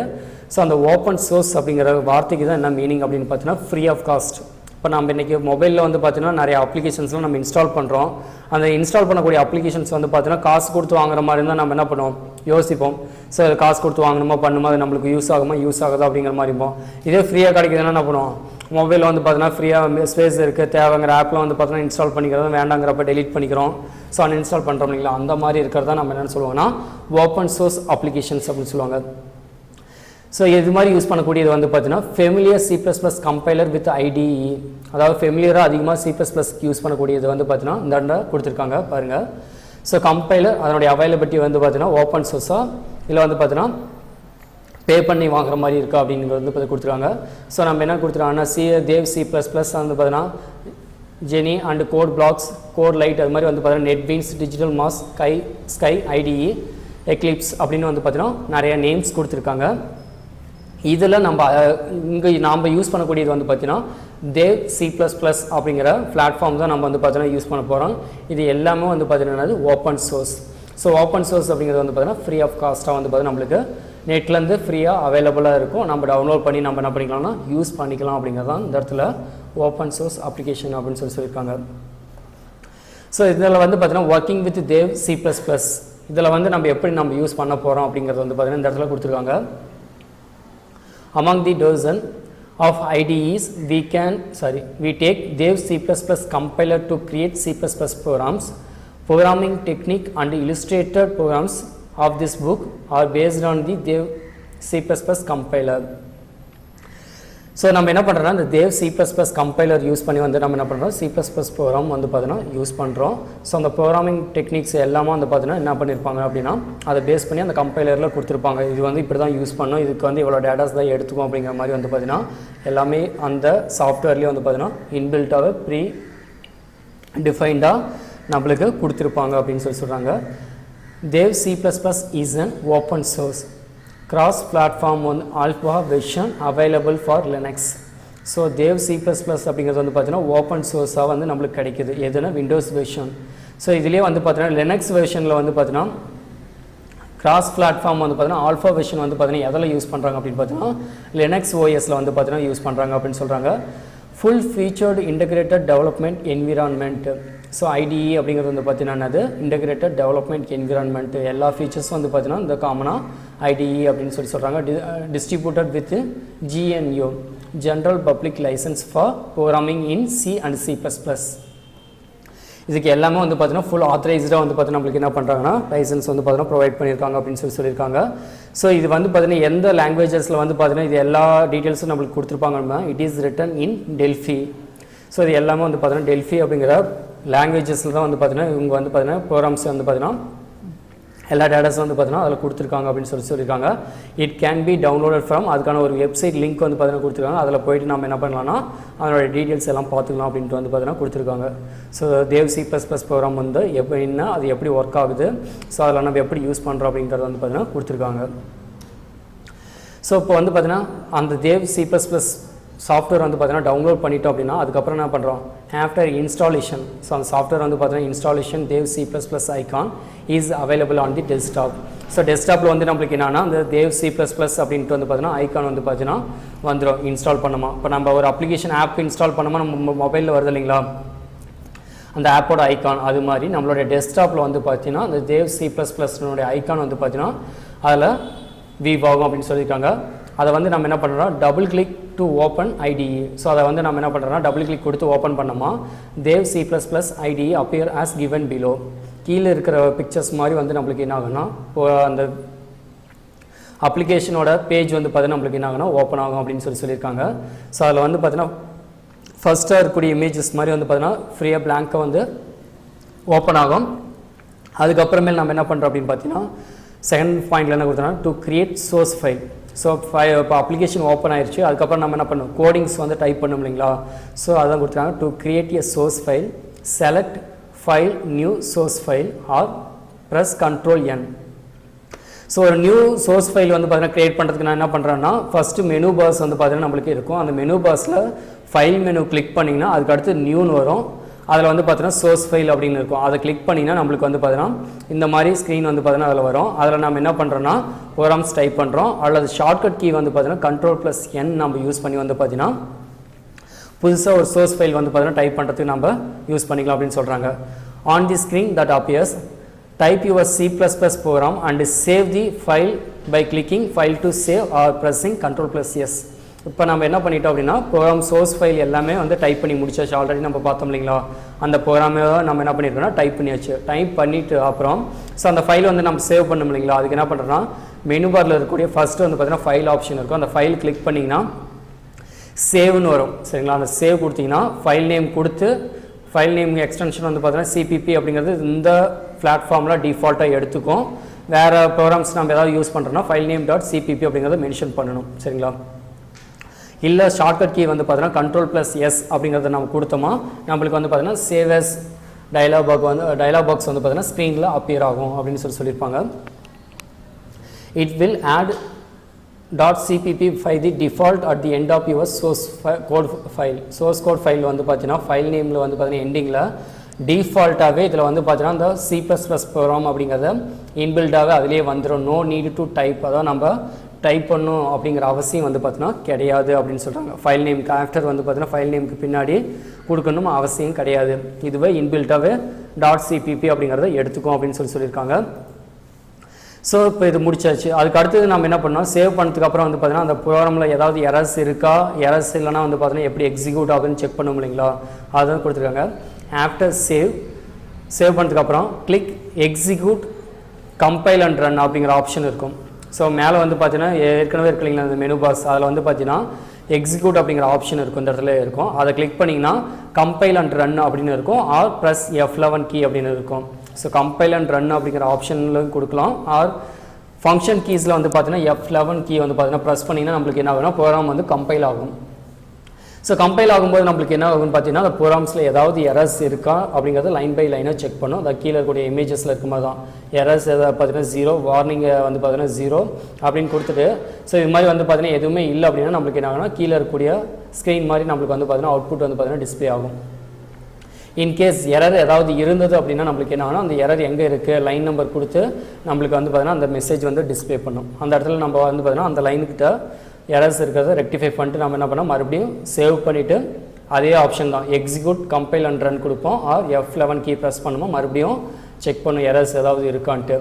So அந்த open source அப்படிங்கிற வார்த்தைக்கு தான் என்ன மீனிங் அப்படின்னு பார்த்தீங்கன்னா ஃப்ரீ ஆஃப் காஸ்ட். இப்போ நம்ம இன்றைக்கி மொபைலில் வந்து பார்த்தீங்கன்னா நிறைய அப்ளிகேஷன்ஸ்லாம் நம்ம இன்ஸ்டால் பண்ணுறோம். அந்த இன்ஸ்டால் பண்ணக்கூடிய அப்ளிகேஷன்ஸ் வந்து பார்த்தீங்கன்னா காசு கொடுத்து வாங்குற மாதிரி இருந்தால் நம்ம என்ன பண்ணுவோம், யோசிப்போம். ஸோ காசு கொடுத்து வாங்கணுமா பண்ணுமா, அது நம்மளுக்கு யூஸ் ஆகுமா யூஸ் ஆகுதா அப்படிங்கிற மாதிரி இருப்போம். இதே ஃப்ரீயாக கிடைக்குதுன்னா என்ன பண்ணுவோம், மொபைலில் வந்து பார்த்தீங்கன்னா ஃப்ரீயாக ஸ்பேஸ் இருக்குது, தேவைங்கிற ஆப்பில் வந்து பார்த்தீங்கன்னா இன்ஸ்டால் பண்ணிக்கிறதும் வேண்டாங்கிறப்ப டெலிட் பண்ணிக்கிறோம். ஸோ அன்இன்ஸ்டால் பண்ணுறோம் இல்லைங்களா. அந்த மாதிரி இருக்கிறதா நம்ம என்னென்னு சொல்லுவாங்கன்னா ஓப்பன் சோர்ஸ் அப்ளிகேஷன்ஸ் அப்படின்னு சொல்லுவாங்க. ஸோ இது மாதிரி யூஸ் பண்ணக்கூடியது வந்து பார்த்தீங்கன்னா familiar C++ compiler with IDE. அதாவது ஃபெமிலியராக அதிகமாக C++ யூஸ் பண்ணக்கூடியது வந்து பார்த்தீங்கன்னா இந்த இடத்துல கொடுத்துருக்காங்க பாருங்கள். ஸோ கம்பைலர் அதனுடைய அவைலபிலிட்டி வந்து பார்த்தீங்கன்னா ஓப்பன் சோர்ஸாக இல்லை வந்து பார்த்தீங்கன்னா பே பண்ணி வாங்குற மாதிரி இருக்கா அப்படிங்கிறது வந்து பார்த்து கொடுத்துருக்காங்க. ஸோ நம்ம என்ன கொடுத்துருக்காங்கன்னா தேவ் C++ வந்து பார்த்தீங்கன்னா Geany and Code Blocks, Code Lite, அது மாதிரி வந்து பார்த்தீங்கன்னா NetBeans, Digital Mars, Sky, IDE, Eclipse அப்படின்னு வந்து பார்த்தீங்கன்னா நிறைய நேம்ஸ் கொடுத்துருக்காங்க. இதில் நம்ம இங்கே நாம் யூஸ் பண்ணக்கூடியது வந்து பார்த்தீங்கன்னா தேவ் C++ அப்படிங்கிற பிளாட்ஃபார்ம் தான் நம்ம வந்து பார்த்தீங்கன்னா யூஸ் பண்ண போகிறோம். இது எல்லாமே வந்து பார்த்தீங்கன்னா open source. So open source அப்படிங்கிறது வந்து பார்த்தீங்கன்னா ஃப்ரீ ஆஃப் காஸ்ட்டாக வந்து பார்த்தீங்கன்னா நம்மளுக்கு நெட்லேருந்து ஃப்ரீயாக அவைலபிளாக இருக்கும். நம்ம டவுன்லோட் பண்ணி நம்ம என்ன பண்ணிக்கலாம்னா யூஸ் பண்ணிக்கலாம் அப்படிங்கிறது தான் இந்த இடத்துல ஓப்பன் சோர்ஸ் அப்ளிகேஷன் அப்படின்னு சொல்லியிருக்காங்க. ஸோ இதில் வந்து பார்த்தீங்கன்னா ஒர்க்கிங் வித் தேவ் C++, இதில் வந்து நம்ம எப்படி நம்ம யூஸ் பண்ண போகிறோம் அப்படிங்கிறது வந்து பார்த்தீங்கன்னா இந்த இடத்துல கொடுத்துருக்காங்க. Among the dozen of IDEs, we take Dev C++ compiler to create C++ programs. Programming technique and illustrated programs of this book are based on the Dev C++ compiler. So நம்ம என்ன பண்ணுறோம்னா இந்த தேவ் C++ கம்பைலர் யூஸ் பண்ணி வந்து நம்ம என்ன பண்ணுறோம் C++ program வந்து பார்த்தீங்கன்னா யூஸ் பண்ணுறோம். ஸோ அந்த ப்ரோக்ராமிங் டெக்னிக்ஸ் எல்லாமே வந்து பார்த்தீங்கன்னா என்ன பண்ணியிருப்பாங்க அப்படின்னா அதை பேஸ் பண்ணி அந்த கம்பைலரில் கொடுத்துருப்பாங்க. இது வந்து இப்படி தான் யூஸ் பண்ணோம், இதுக்கு வந்து இவ்வளோ டேட்டாஸ் தான் எடுத்துக்கும் அப்படிங்கிற மாதிரி வந்து பார்த்தீங்கன்னா எல்லாமே அந்த சாஃப்ட்வேர்லேயே வந்து பார்த்தீங்கன்னா இன்பில்ட்டாக ப்ரீ டிஃபைன்டாக நம்மளுக்கு கொடுத்துருப்பாங்க அப்படின்னு சொல்கிறாங்க. Dev C++ is an open source cross platform on alpha version available for Linux. So Dev C++ அப்படிங்கிறது வந்து பார்த்தீங்கன்னா ஓப்பன் சோர்ஸாக வந்து நம்மளுக்கு கிடைக்குது. எதுனா விண்டோஸ் வெர்ஷன். ஸோ இதுலேயே வந்து பார்த்தீங்கன்னா லினக்ஸ் வெர்ஷனில் வந்து பார்த்தீங்கன்னா கிராஸ் பிளாட்ஃபார்ம் வந்து பார்த்தீங்கன்னா ஆல்ஃபா வெர்ஷன் வந்து பார்த்தீங்கன்னா எதில் யூஸ் பண்ணுறாங்க அப்படின்னு பார்த்தீங்கன்னா லினக்ஸ் ஓஎஸில் வந்து பார்த்தீங்கன்னா யூஸ் பண்ணுறாங்க அப்படின்னு சொல்கிறாங்க. Full featured integrated development environment. So IDE அப்படிங்கிறது வந்து பார்த்தீங்கன்னா என்னது இன்டகிரேட்டட் டெவலப்மெண்ட் என்விரான்மெண்ட். எல்லா ஃபீச்சர்ஸும் வந்து பார்த்தீங்கன்னா இந்த காமனாக IDE அப்படின்னு சொல்கிறாங்க. Distributed with GNU general public licence for programming in C and C++. இதுக்கு எல்லாமே வந்து பார்த்தீங்கன்னா ஃபுல் ஆத்தரைஸ்டாக வந்து பார்த்தீங்கன்னா நம்மளுக்கு என்ன பண்ணுறாங்கன்னா லைசன்ஸ் வந்து பார்த்தீங்கன்னா ப்ரொவைட் பண்ணியிருக்காங்க அப்படின்னு சொல்லியிருக்காங்க. ஸோ இது வந்து பார்த்தீங்கன்னா எந்த லாங்குவேஜஸில் வந்து பார்த்தீங்கன்னா இது எல்லா டீட்டெயில்ஸும் நம்மளுக்கு கொடுத்துருப்பாங்கன்னா it is written in Delphi. So இது எல்லாமே வந்து பார்த்தீங்கன்னா டெல்ஃபி அப்படிங்கிற லாங்குவேஜஸில் தான் வந்து பார்த்தீங்கன்னா இவங்க வந்து பார்த்தீங்கன்னா ப்ரோக்ராம்ஸ் வந்து பார்த்தீங்கன்னா எல்லா டேட்டாஸும் வந்து பார்த்தீங்கன்னா அதில் கொடுத்துருக்காங்க அப்படின்னு சொல்லியிருக்காங்க. It can be downloaded from அதுக்கான ஒரு வெப்சைட் லிங்க் வந்து பார்த்தீங்கன்னா கொடுத்துருக்காங்க. அதில் போய்ட்டு நம்ம என்ன பண்ணலாம்னா அதனோட டீட்டெயில்ஸ் எல்லாம் பார்த்துக்கலாம் அப்படின்ட்டு வந்து பார்த்தீங்கன்னா கொடுத்துருக்காங்க. ஸோ தேவ் C++ ப்ரோக்ராம் வந்து எப்படின்னா அது எப்படி ஒர்க் ஆகுது, ஸோ அதில் நம்ம எப்படி யூஸ் பண்ணுறோம் அப்படிங்கிறத வந்து பார்த்தீங்கன்னா கொடுத்துருக்காங்க. ஸோ இப்போ வந்து பார்த்தீங்கன்னா அந்த தேவ் C++ சாஃப்ட்வேர் வந்து பார்த்தீங்கன்னா டவுன்லோட் பண்ணிட்டோம் அப்படின்னா அதுக்கப்புறம் என்ன பண்ணுறோம் ஆஃப்டர் இன்ஸ்டாலேஷன். ஸோ அந்த சாஃப்ட்வேர் வந்து பார்த்தீங்கன்னா installation Dev C++ icon is available on the desktop. So டெஸ்க்டாப்பில் வந்து நம்மளுக்கு என்னன்னா அந்த தேவ் C++ அப்படின்ட்டு வந்து பார்த்தீங்கன்னா ஐகான் வந்து பார்த்தீங்கன்னா வந்துடும் இன்ஸ்டால் பண்ணுமா. இப்போ நம்ம ஒரு அப்ளிகேஷன் ஆப் இன்ஸ்டால் பண்ணோமா நம்ம மொபைலில் வருது இல்லைங்களா அந்த ஆப்போட ஐகான், அது மாதிரி நம்மளுடைய டெஸ்க்டாப்பில் வந்து பார்த்தீங்கன்னா அந்த தேவ் C++ ஐகான் வந்து பார்த்தீங்கன்னா அதில் வியூ ஆகும் அப்படின்னு சொல்லியிருக்காங்க. அதை வந்து நம்ம என்ன பண்ணுறோம் double click to open IDE. So அதை வந்து நம்ம என்ன பண்ணுறோம்னா டபுள் கிளிக் கொடுத்து ஓப்பன் பண்ணோமா Dev C++ IDE appear as given below. கீழே இருக்கிற பிக்சர்ஸ் மாதிரி வந்து நம்மளுக்கு என்ன ஆகும்னா அந்த அப்ளிகேஷனோட பேஜ் வந்து பார்த்தீங்கன்னா நம்மளுக்கு என்ன ஆகும்னா ஓப்பன் ஆகும் அப்படின்னு சொல்லியிருக்காங்க. ஸோ அதில் வந்து பார்த்தீங்கன்னா ஃபஸ்ட்டாக இருக்கக்கூடிய இமேஜஸ் மாதிரி வந்து பார்த்தீங்கன்னா ஃப்ரீயாக பிளாங்காக வந்து ஓப்பன் ஆகும். அதுக்கப்புறமேல் நம்ம என்ன பண்ணுறோம் அப்படின்னு பார்த்தீங்கன்னா செகண்ட் பாயிண்டில் என்ன கொடுத்தோம்னா to create source file. So இப்போ அப்ளிகேஷன் ஓப்பன் ஆயிடுச்சு, அதுக்கப்புறம் நம்ம என்ன பண்ணணும் கோடிங்ஸ் வந்து டைப் பண்ணோம் இல்லைங்களா. ஸோ அதான் கொடுத்துருக்காங்க to create a source file select file new source file R press Ctrl+N. So ஒரு நியூ சோர்ஸ் ஃபைல் வந்து பார்த்தீங்கன்னா க்ரியேட் பண்ணுறதுக்கு நான் என்ன பண்ணுறேன்னா ஃபஸ்ட்டு மெனு பாஸ் வந்து பார்த்தீங்கன்னா நம்மளுக்கு இருக்கும். அந்த மெனு பாஸில் ஃபைல் மெனு கிளிக் பண்ணிங்கன்னா அதுக்கு அடுத்து நியூன்னு வரும். அதில் வந்து பார்த்தீங்கன்னா சோர்ஸ் ஃபைல் அப்படின்னு இருக்கும். அதை கிளிக் பண்ணிங்கன்னா நம்மளுக்கு வந்து பார்த்தீங்கன்னா இந்த மாதிரி ஸ்க்ரீன் வந்து பார்த்தீங்கன்னா அதில் வரும். அதில் நம்ம என்ன பண்ணுறோன்னா ப்ரோக்ராம்ஸ் டைப் பண்ணுறோம். அல்லது ஷார்ட்கட் கீ வந்து பார்த்தீங்கன்னா Ctrl+N நம்ம யூஸ் பண்ணி வந்து பார்த்தீங்கன்னா புதுசாக ஒரு சோர்ஸ் ஃபைல் வந்து பார்த்தீங்கன்னா டைப் பண்ணுறதுக்கு நம்ம யூஸ் பண்ணிக்கலாம் அப்படின்னு சொல்கிறாங்க. On the screen that appears type your C++ program and save the file by clicking file to save or pressing Ctrl+S. இப்போ நம்ம என்ன பண்ணிட்டோம் அப்படின்னா ப்ரோக்ராம் சோர்ஸ் ஃபைல் எல்லாமே வந்து டைப் பண்ணி முடிச்சாச்சு. ஆல்ரெடி நம்ம பார்த்தோம் இல்லைங்களா அந்த ப்ரோக்ராமே நம்ம என்ன பண்ணியிருக்கோம்னா டைப் பண்ணியாச்சு. டைப் பண்ணிவிட்டு அப்புறம் ஸோ அந்த ஃபைல் வந்து நம்ம சேவ் பண்ணோம் இல்லைங்களா, அதுக்கு என்ன பண்ணுறோன்னா மெனு பாரில் இருக்கக்கூடிய ஃபஸ்ட்டு வந்து பார்த்தீங்கன்னா ஃபைல் ஆப்ஷன் இருக்கும். அந்த ஃபைல் கிளிக் பண்ணிங்கன்னா சேவ்னு வரும் சரிங்களா. அந்த சேவ் கொடுத்தீங்கன்னா ஃபைல் நேம் கொடுத்து ஃபைல் நேம் எக்ஸ்டென்ஷன் வந்து பார்த்தீங்கன்னா CPP அப்படிங்கிறது இந்த பிளாட்ஃபார்மில் டிஃபால்ட்டாக எடுத்துக்கும். வேறு ப்ரோக்ராம்ஸ் நம்ம ஏதாவது யூஸ் பண்ணுறோன்னா ஃபைல் நேம் .cpp அப்படிங்கிறத மென்ஷன் பண்ணணும் சரிங்களா. இல்லை ஷார்ட்கட் கீ வந்து பார்த்தீங்கன்னா Ctrl+S அப்படிங்கிறத நம்ம கொடுத்தோமா நம்மளுக்கு வந்து பார்த்தீங்கன்னா சேவ் as டயலாக் பாக்ஸ் வந்து பார்த்தீங்கன்னா ஸ்க்ரீனில் அப்பியர் ஆகும் அப்படின்னு சொல்லியிருப்பாங்க. It will add .cpp file the default at the end of your source code file. source code file வந்து பார்த்தீங்கன்னா ஃபைல் நேமில் வந்து பார்த்தீங்கன்னா எண்டிங்கில் டிஃபால்ட்டாகவே இதில் வந்து பார்த்தீங்கன்னா இந்த C++ ப்ரோக்ராம் அப்படிங்கிறத இன்பில்டாகவே அதிலே வந்துடும். நோ நீடு டு டைப், அதான் நம்ம டைப் பண்ணும் அப்படிங்கிற அவசியம் வந்து பார்த்தீங்கன்னா கிடையாது அப்படின்னு சொல்கிறாங்க. ஃபைல் நேமுக்கு ஆஃப்டர் வந்து பார்த்தீங்கன்னா ஃபைல் நேமுக்கு பின்னாடி கொடுக்கணும் அவசியம் கிடையாது. இதுவே இன்பில்ட்டாகவே .cpp அப்படிங்கிறத எடுத்துக்கும் அப்படின்னு சொல்லியிருக்காங்க. ஸோ இப்போ இது முடிச்சாச்சு. அதுக்கு அடுத்தது நம்ம என்ன பண்ணோம் சேவ் பண்ணதுக்கு அப்புறம் வந்து பார்த்தீங்கன்னா அந்த ப்ரோக்ராமில் ஏதாவது எரர்ஸ் இருக்கா, எரர்ஸ் இல்லைனா வந்து பார்த்தீங்கன்னா எப்படி எக்ஸிக்யூட் ஆகுதுன்னு செக் பண்ணணும் இல்லைங்களா, அதுதான் கொடுத்துருக்காங்க. ஆஃப்டர் சேவ் பண்ணதுக்கப்புறம் click execute compile and run அப்படிங்கிற ஆப்ஷன் இருக்கும். ஸோ மேலே வந்து பார்த்தீங்கன்னா ஏற்கனவே இருக்கு இல்லைங்களா அந்த மெனு பாஸ், அதில் வந்து பார்த்தீங்கன்னா எக்ஸிக்யூட் அப்படிங்கிற ஆப்ஷன் இருக்கும், இந்த இடத்துல இருக்கும். அதை கிளிக் பண்ணிங்கன்னா கம்பைல் அண்ட் ரன் அப்படின்னு இருக்கும், ஆர் ப்ரெஸ் F11 கீ அப்படின்னு இருக்கும். ஸோ கம்பைல் அண்ட் ரன் அப்படிங்கிற ஆப்ஷன்லையும் கொடுக்கலாம், ஆர் ஃபங்க்ஷன் கீஸில் வந்து பார்த்தீங்கன்னா F11 கீ வந்து பார்த்தீங்கன்னா ப்ரெஸ் பண்ணிங்கன்னா நம்மளுக்கு என்ன ஆகும்னா ப்ரோக்ராம் வந்து கம்பைல் ஆகும். ஸோ கம்பைல் ஆகும்போது நம்மளுக்கு என்ன ஆகும்னு பார்த்தீங்கன்னா அந்த ப்ரோக்ராம்ஸில் ஏதாவது எரர்ஸ் இருக்கா அப்படிங்கிறத லைன் பை லைனாக செக் பண்ணும். அது கீழே இருக்கக்கூடிய இமேஜஸில் இருக்கும் மாதிரி தான் எரர்ஸ் எதாவது பார்த்தீங்கன்னா 0, வார்னிங்கை வந்து பார்த்தீங்கன்னா 0 அப்படின்னு கொடுத்துட்டு, ஸோ இது மாதிரி வந்து பார்த்தீங்கன்னா எதுவுமே இல்லை அப்படின்னா நம்மளுக்கு என்ன ஆகுனா கீழே இருக்கக்கூடிய ஸ்க்ரீன் மாதிரி நம்மளுக்கு வந்து பார்த்தீங்கன்னா அவுட்புட் வந்து பார்த்தீங்கன்னா டிஸ்பிளே ஆகும். இன்கேஸ் எரர் ஏதாவது இருந்தது அப்படின்னா நம்மளுக்கு என்ன ஆகுனா அந்த எரர் எங்கே இருக்குது லைன் நம்பர் கொடுத்து நம்மளுக்கு வந்து பார்த்தீங்கன்னா அந்த மெசேஜ் வந்து டிஸ்பிளே பண்ணும். அந்த இடத்துல நம்ம வந்து பார்த்தீங்கன்னா அந்த லைனுக்கிட்ட எரர்ஸ் இருக்கிறத ரெக்டிஃபை பண்ணிட்டு நம்ம என்ன பண்ணோம் மறுபடியும் சேவ் பண்ணிவிட்டு அதே ஆப்ஷன் தான் எக்ஸிக்யூட் கம்பைல் அண்ட் ரன் கொடுப்போம், ஆர் F11 கீ ப்ரெஸ் பண்ணுவோம், மறுபடியும் செக் பண்ணும் எரர்ஸ் ஏதாவது இருக்கான்ட்டு.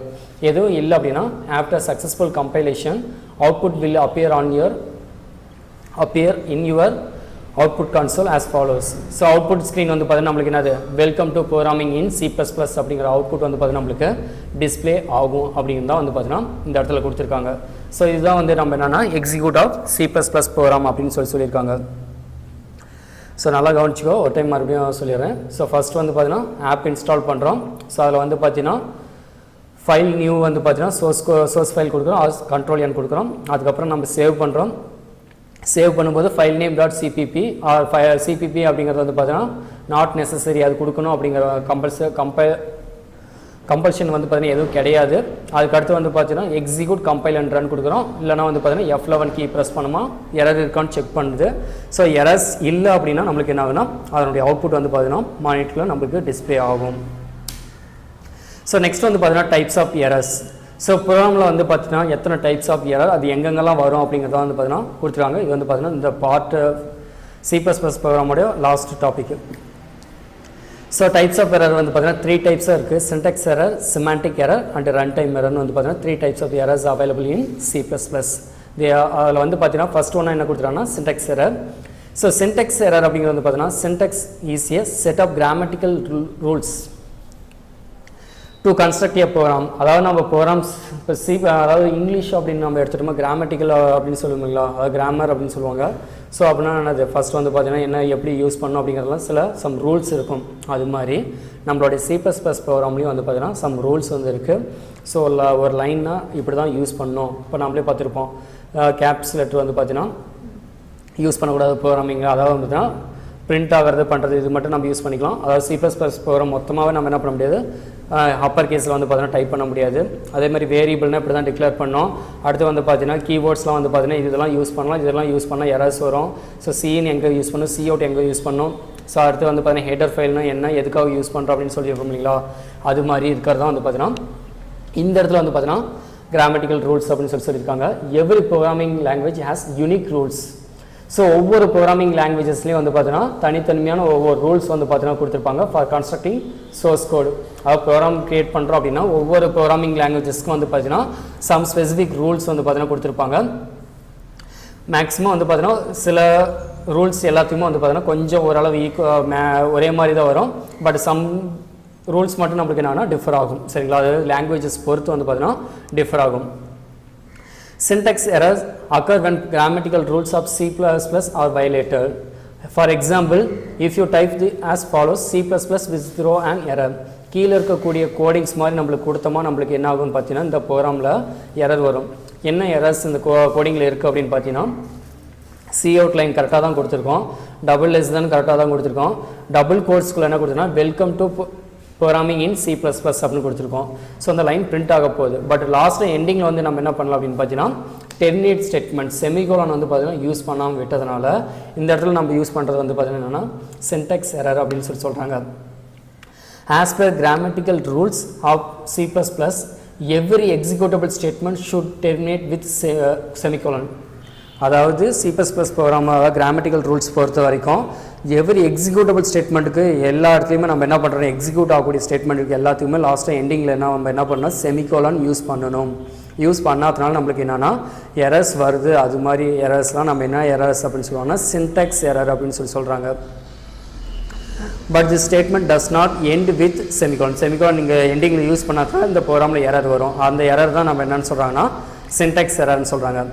எதுவும் இல்லை அப்படின்னா after successful compilation output will appear in your output console as follows. So output screen வந்து பார்த்தீங்கன்னா நம்மளுக்கு என்னது welcome to programming in C++ அப்படிங்கிற அவுட்புட் வந்து பார்த்தீங்கன்னா நம்மளுக்கு டிஸ்பிளே ஆகும் அப்படின்னு தான் வந்து பார்த்தீங்கன்னா இந்த இடத்துல கொடுத்துருக்காங்க. ஸோ இதுதான் வந்து நம்ம என்னென்னா எக்ஸிக்யூட் ஆஃப் C++ ப்ரோக்ராம் அப்படின்னு சொல்லியிருக்காங்க. ஸோ நல்லா கவனிச்சிக்கோ, ஒரு டைம் மறுபடியும் சொல்லிடுறேன். ஸோ ஃபஸ்ட் வந்து பார்த்தீங்கன்னா ஆப் இன்ஸ்டால் பண்ணுறோம். ஸோ அதில் வந்து பார்த்தீங்கன்னா ஃபைல் நியூ வந்து பார்த்தீங்கன்னா சோர்ஸ் ஃபைல் கொடுக்குறோம், கண்ட்ரோல் என் கொடுக்குறோம். அதுக்கப்புறம் நம்ம சேவ் பண்ணுறோம். சேவ் பண்ணும்போது file name .cpp or cpp அப்படிங்கிறது வந்து பார்த்தீங்கன்னா நாட் நெசசரி அது கொடுக்கணும் அப்படிங்கிற கம்பல்ஷன் வந்து பார்த்தீங்கன்னா எதுவும் கிடையாது. அதுக்கடுத்து வந்து பார்த்தீங்கன்னா எக்ஸிக்யூட் கம்பைல் அண்ட் ரன் கொடுக்குறோம். இல்லைனா வந்து பார்த்தீங்கன்னா F11 கீ ப்ரெஸ் பண்ணுமா எரர் இருக்கான்னு செக் பண்ணுது. ஸோ எரர்ஸ் இல்லை அப்படின்னா நம்மளுக்கு என்ன ஆகுனா அதனுடைய அவுட்புட் வந்து பார்த்தீங்கன்னா மானிட்டரில் நம்மளுக்கு டிஸ்பிளே ஆகும். ஸோ நெக்ஸ்ட் வந்து பார்த்தீங்கன்னா டைப்ஸ் ஆஃப் எரர்ஸ். ஸோ ப்ரோக்ராமில் வந்து பார்த்தீங்கன்னா எத்தனை டைப்ஸ் ஆஃப் எரர் அது எங்கெங்கெல்லாம் வரும் அப்படிங்கிறத வந்து பார்த்தீங்கன்னா கொடுத்துருக்காங்க. இது வந்து பார்த்தீங்கன்னா இந்த பார்ட் C++ ப்ரோக்ராமோடைய last topic. So types of error வந்து பார்த்தீங்கன்னா 3 டைப்ஸாக இருக்குது. Syntax error, semantic error and run time எரர்னு வந்து பார்த்தீங்கன்னா 3 types of errors available in C++. அதில் வந்து பார்த்தீங்கன்னா ஃபர்ஸ்ட் ஒன்று என்ன கொடுத்துருக்காங்கன்னா syntax error. So syntax error அப்படிங்கிறது வந்து பார்த்தீங்கன்னா syntax is a set of grammatical rules to construct a program. அதாவது நம்ம ப்ரோக்ராம்ஸ் இப்போ அதாவது இங்கிலீஷ் அப்படின்னு நம்ம எடுத்துட்டோமா கிராமட்டிக்கல் அப்படின்னு சொல்லுவீங்களா, அதாவது கிராமர் அப்படின்னு சொல்லுவாங்க. ஸோ அப்படின்னா என்னது ஃபஸ்ட் வந்து பார்த்தீங்கன்னா என்ன எப்படி யூஸ் பண்ணணும் அப்படிங்கிறதுலாம் சம் ரூல்ஸ் இருக்கும். அது மாதிரி நம்மளுடைய C++ ப்ரோக்ராம்லேயும் வந்து பார்த்தீங்கன்னா சம் ரூல்ஸ் வந்து இருக்குது. ஸோ ஒரு லைன்னா இப்படி தான் யூஸ் பண்ணணும். இப்போ நம்மளே பார்த்துருப்போம் கேப்ஸ் லெட்டர் வந்து பார்த்தீங்கன்னா யூஸ் பண்ணக்கூடாது ப்ரோக்ராமிங், அதாவது வந்து பார்த்தீங்கன்னா பிரிண்ட் ஆகிறது பண்ணுறது இது மட்டும் நம்ம யூஸ் பண்ணிக்கலாம். அதாவது C++ ப்ரோக்ராம் மொத்தமாகவே நம்ம என்ன பண்ண முடியாது அப்பர் கேஸில் வந்து பார்த்தீங்கன்னா டைப் பண்ண முடியாது. அதே மாதிரி வேரியபிள்னா இப்படி தான் டிக்ளேர் பண்ணோம். அடுத்து வந்து பார்த்தீங்கன்னா கீவேர்ட்ஸ்லாம் வந்து பார்த்தீங்கன்னா இதெல்லாம் யூஸ் பண்ணலாம், இதெல்லாம் யூஸ் பண்ணால் எரர்ஸ் வரும். ஸோ சின்னு எங்கே யூஸ் பண்ணணும், சி அவுட் எங்கே யூஸ் பண்ணணும். ஸோ அடுத்து வந்து பார்த்தீங்கன்னா ஹெடர் ஃபைல்னா என்ன எதுக்காக யூஸ் பண்ணுறோம் அப்படின்னு சொல்லியிருக்கோம் இல்லைங்களா, அது மாதிரி இருக்கிறது தான் வந்து பார்த்தீங்கன்னா இந்த இடத்துல வந்து பார்த்தீங்கன்னா கிராமட்டிக்கல் ரூல்ஸ் அப்படின்னு சொல்லியிருக்காங்க. Every programming language has unique rules. So ஒவ்வொரு ப்ரோக்ராமிங் லாங்குவேஜஸ்லேயும் வந்து பார்த்தீங்கன்னா தனித்தன்மையான ஒவ்வொரு ரூல்ஸ் வந்து பார்த்தீங்கன்னா கொடுத்துருப்பாங்க ஃபார் கன்ஸ்ட்ரக்டிங் சோர்ஸ் கோடு. அதாவது ப்ரோக்ராம் கிரியேட் பண்ணுறோம் அப்படின்னா ஒவ்வொரு ப்ரோக்ராமிங் லாங்குவேஜஸ்க்கும் வந்து பார்த்தீங்கன்னா சம் ஸ்பெசிஃபிக் ரூல்ஸ் வந்து பார்த்தீங்கன்னா கொடுத்துருப்பாங்க. மேக்ஸிமம் வந்து பார்த்தீங்கன்னா சில ரூல்ஸ் எல்லாத்தையுமே வந்து பார்த்தீங்கன்னா கொஞ்சம் ஓரளவு ஒரே மாதிரி தான் வரும். பட் சம் ரூல்ஸ் மட்டும் நம்மளுக்கு என்னன்னா டிஃபர் ஆகும். சரிங்களா, அது லாங்குவேஜஸ் பொறுத்து வந்து பார்த்தீங்கன்னா டிஃபர் ஆகும். Syntax errors occur when grammatical rules of C++ are violated. For example, if you type as follows C++ withdraw an error. கீழே இருக்கக்கூடிய கோடிங்ஸ் மாதிரி நம்மளுக்கு கொடுத்தோமா நம்மளுக்கு என்ன ஆகும்னு பார்த்தீங்கன்னா இந்த ப்ரோக்ராமில் எரர் வரும். என்ன எரர்ஸ் இந்த கோடிங்கில் இருக்குது அப்படின்னு பார்த்தீங்கன்னா சி அவுட் லைன் கரெக்டாக தான் கொடுத்துருக்கோம், டபுள் லெஸ் தான் கரெக்டாக தான் கொடுத்துருக்கோம், டபுள் கோட்ஸ்குள்ளே என்ன கொடுத்துருக்கோம் welcome to programming in C++ அப்படின்னு கொடுத்துருக்கோம். ஸோ அந்த லைன் பிரிண்ட் ஆக போகுது. பட் லாஸ்ட்டில் எண்டிங்கில் வந்து நம்ம என்ன பண்ணலாம் அப்படின்னு பார்த்தீங்கன்னா டெர்மினேட் ஸ்டேட்மெண்ட் செமிகோலன் வந்து பார்த்தீங்கன்னா யூஸ் பண்ணாமல் விட்டதுனால இந்த இடத்துல நம்ம யூஸ் பண்ணுறது வந்து பார்த்தீங்கன்னா என்னென்னா சின்டாக்ஸ் எரர் அப்படின்னு சொல்கிறாங்க. As per grammatical rules of C++, every executable statement should terminate with semicolon. அதாவது C++ ப்ரோக்ராம் கிராமட்டிக்கல் ரூல்ஸ் பொறுத்த வரைக்கும் எவ்ரி எக்ஸிக்யூட்டபிள் ஸ்டேட்மெண்ட்டுக்கு எல்லா இடத்துலையுமே நம்ம என்ன பண்ணுறோம் எக்ஸிக்யூட் ஆகக்கூடிய ஸ்டேட்மெண்ட்டுக்கு எல்லாத்துக்குமே லாஸ்ட்டாக எண்டிங்கில் நம்ம என்ன பண்ணணும் செமிகோலன் யூஸ் பண்ணணும். யூஸ் பண்ணாதனால நம்மளுக்கு என்னென்னா எரர்ஸ் வருது. அது மாதிரி எரர்ஸ்லாம் நம்ம என்ன எரர்ஸ் அப்படின்னு சொல்லுவாங்கன்னா சின்டாக்ஸ் எரர் அப்படின்னு சொல்கிறாங்க. But the statement does not end with semicolon. Semicolon நீங்கள் எண்டிங்கில் யூஸ் பண்ணாதான் இந்த ப்ரோக்ராமில் எரர் வரும். அந்த எரர் தான் நம்ம என்னென்னு சொல்கிறாங்கன்னா சின்டாக்ஸ் எரர்னு சொல்கிறாங்க.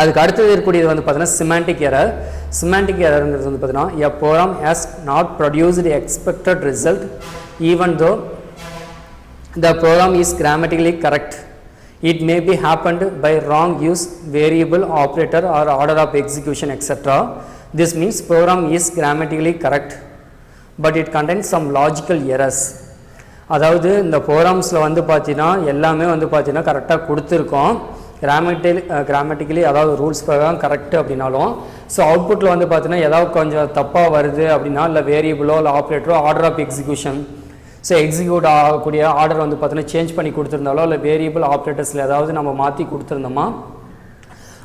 அதுக்கு அடுத்தது இருக்கக்கூடியது வந்து பார்த்தீங்கன்னா சிமாண்டிக் எரர். சிமாண்டிக் எரருங்கிறது வந்து பார்த்தீங்கன்னா a program has not produced the expected result even though the program is grammatically correct. It may be happened by wrong use variable, operator or order of execution etc. This means program is grammatically correct but it contains some logical errors. அதாவது இந்த ப்ரோக்ராம்ஸில் வந்து பார்த்தீங்கன்னா எல்லாமே வந்து பார்த்தீங்கன்னா கரெக்டாக கொடுத்துருக்கோம், grammatically அதாவது ரூல்ஸ் பிரகாரம் கரெக்டு அப்படின்னாலும் ஸோ அவுட்புட்டில் வந்து பார்த்தீங்கன்னா ஏதாவது கொஞ்சம் தப்பாக வருது அப்படின்னா இல்லை வேரியபிளோ இல்லை ஆப்ரேட்டரோ order of execution so execute ஆகக்கூடிய ஆர்டர் வந்து பார்த்தீங்கன்னா சேஞ்ச் பண்ணி கொடுத்துருந்தாலோ இல்லை வேரியபிள் ஆப்ரேட்டர்ஸில் ஏதாவது நம்ம மாற்றி கொடுத்துருந்தோமா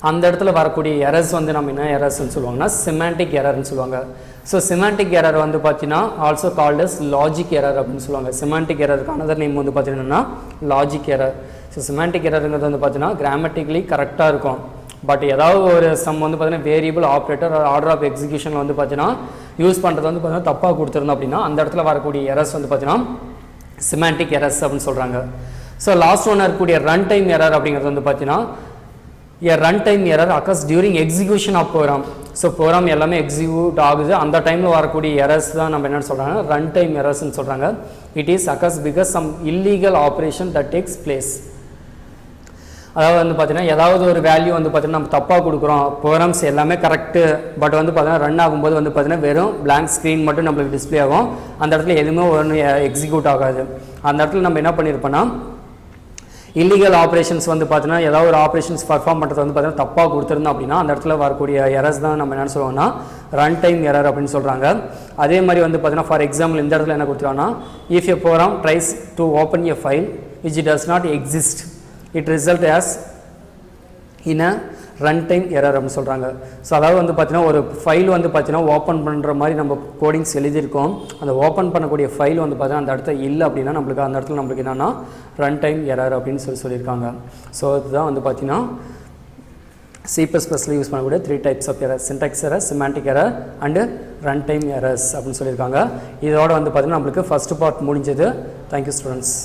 அந்த இடத்துல வரக்கூடிய எரர்ஸ் வந்து நம்ம என்ன எரர்ஸ்ன்னு சொல்லுவாங்கன்னா சிமாண்டிக் எரர்னு சொல்லுவாங்க. ஸோ சிமாண்டிக் எரர் வந்து பார்த்தீங்கன்னா also called as logic error அப்படின்னு சொல்லுவாங்க. சிமாண்டிக் எரருக்கு அனதர் நேம் வந்து பார்த்தீங்கன்னா லாஜிக் எரர். ஸோ சிமாண்டிக் எரருங்கிறது வந்து பார்த்தீங்கன்னா கிராமட்டிக்கலி கரெக்டாக இருக்கும் பட் ஏதாவது ஒரு சம் வந்து பார்த்தீங்கன்னா வேரியபிள் ஆப்ரேட்டர் ஆர்டர் ஆஃப் எக்ஸிக்யூஷனில் வந்து பார்த்தீங்கன்னா யூஸ் பண்ணுறது வந்து பார்த்தீங்கன்னா தப்பாக கொடுத்துருந்தோம் அப்படின்னா அந்த இடத்துல வரக்கூடிய எரர்ஸ் வந்து பார்த்தீங்கன்னா சிமாண்டிக் எரர்ஸ் அப்படின்னு சொல்கிறாங்க. ஸோ லாஸ்ட் ஒன்று இருக்கக்கூடிய ரன் டைம் எரர் அப்படிங்கிறது வந்து பார்த்தீங்கன்னா a runtime error occurs during execution of program. So program எல்லாமே எக்ஸிக்யூட் ஆகுது அந்த டைமில் வரக்கூடிய எரர்ஸ் தான் நம்ம என்னென்னு சொல்கிறாங்க ரன் டைம் எரர்ஸ்ன்னு சொல்கிறாங்க. It is occurs because some illegal operation that takes place. அதாவது வந்து பார்த்தீங்கன்னா ஏதாவது ஒரு வேல்யூ வந்து பார்த்தீங்கன்னா நம்ம தப்பாக கொடுக்குறோம், ப்ரோக்ராம்ஸ் எல்லாமே கரெக்டு பட் வந்து பார்த்தீங்கன்னா ரன் ஆகும்போது வந்து பார்த்தீங்கன்னா வெறும் பிளாங்க் ஸ்க்ரீன் மட்டும் நம்மளுக்கு டிஸ்பிளே ஆகும், அந்த இடத்துல எதுவுமே ஒன்று எக்ஸிக்யூட் ஆகாது. அந்த இடத்துல நம்ம என்ன பண்ணியிருப்போம்னா இல்லீகல் ஆப்ரேஷன்ஸ் வந்து பார்த்தீங்கன்னா ஏதாவது ஒரு ஆப்ரேஷன்ஸ் பர்ஃபார்ம் பண்ணுறது வந்து பார்த்தீங்கன்னா தப்பாக கொடுத்துருந்தோம் அப்படின்னா அந்த இடத்துல வரக்கூடிய எரர்ஸ் தான் நம்ம என்ன சொல்லுவோம்னா ரன் டைம் எரர் அப்படின்னு சொல்கிறாங்க. அதே மாதிரி வந்து பார்த்தீங்கன்னா ஃபார் எக்ஸாம்பிள் இந்த இடத்துல என்ன கொடுத்துருவாங்கன்னா if a program tries to open a file which does not exist it result as in a run time error அப்படின்னு சொல்கிறாங்க. ஸோ அதாவது வந்து பார்த்தீங்கன்னா ஒரு ஃபைல் வந்து பார்த்தீங்கன்னா ஓப்பன் பண்ணுற மாதிரி நம்ம கோடிங்ஸ் எழுதியிருக்கோம், அந்த ஓப்பன் பண்ணக்கூடிய ஃபைல் வந்து பார்த்தீங்கன்னா அந்த இடத்துல இல்லை அப்படின்னா நம்மளுக்கு அந்த இடத்துல நம்மளுக்கு என்னென்னா ரன் டைம் எரர் அப்படின்னு சொல்லியிருக்காங்க. ஸோ இதுதான் வந்து பார்த்தீங்கன்னா C++ல யூஸ் பண்ணக்கூடிய 3 types of error: syntax error, semantic error and run time errors அப்படின்னு சொல்லியிருக்காங்க. இதோட வந்து பார்த்தீங்கன்னா நம்மளுக்கு ஃபஸ்ட்டு பார்ட் முடிஞ்சது. Thank you students.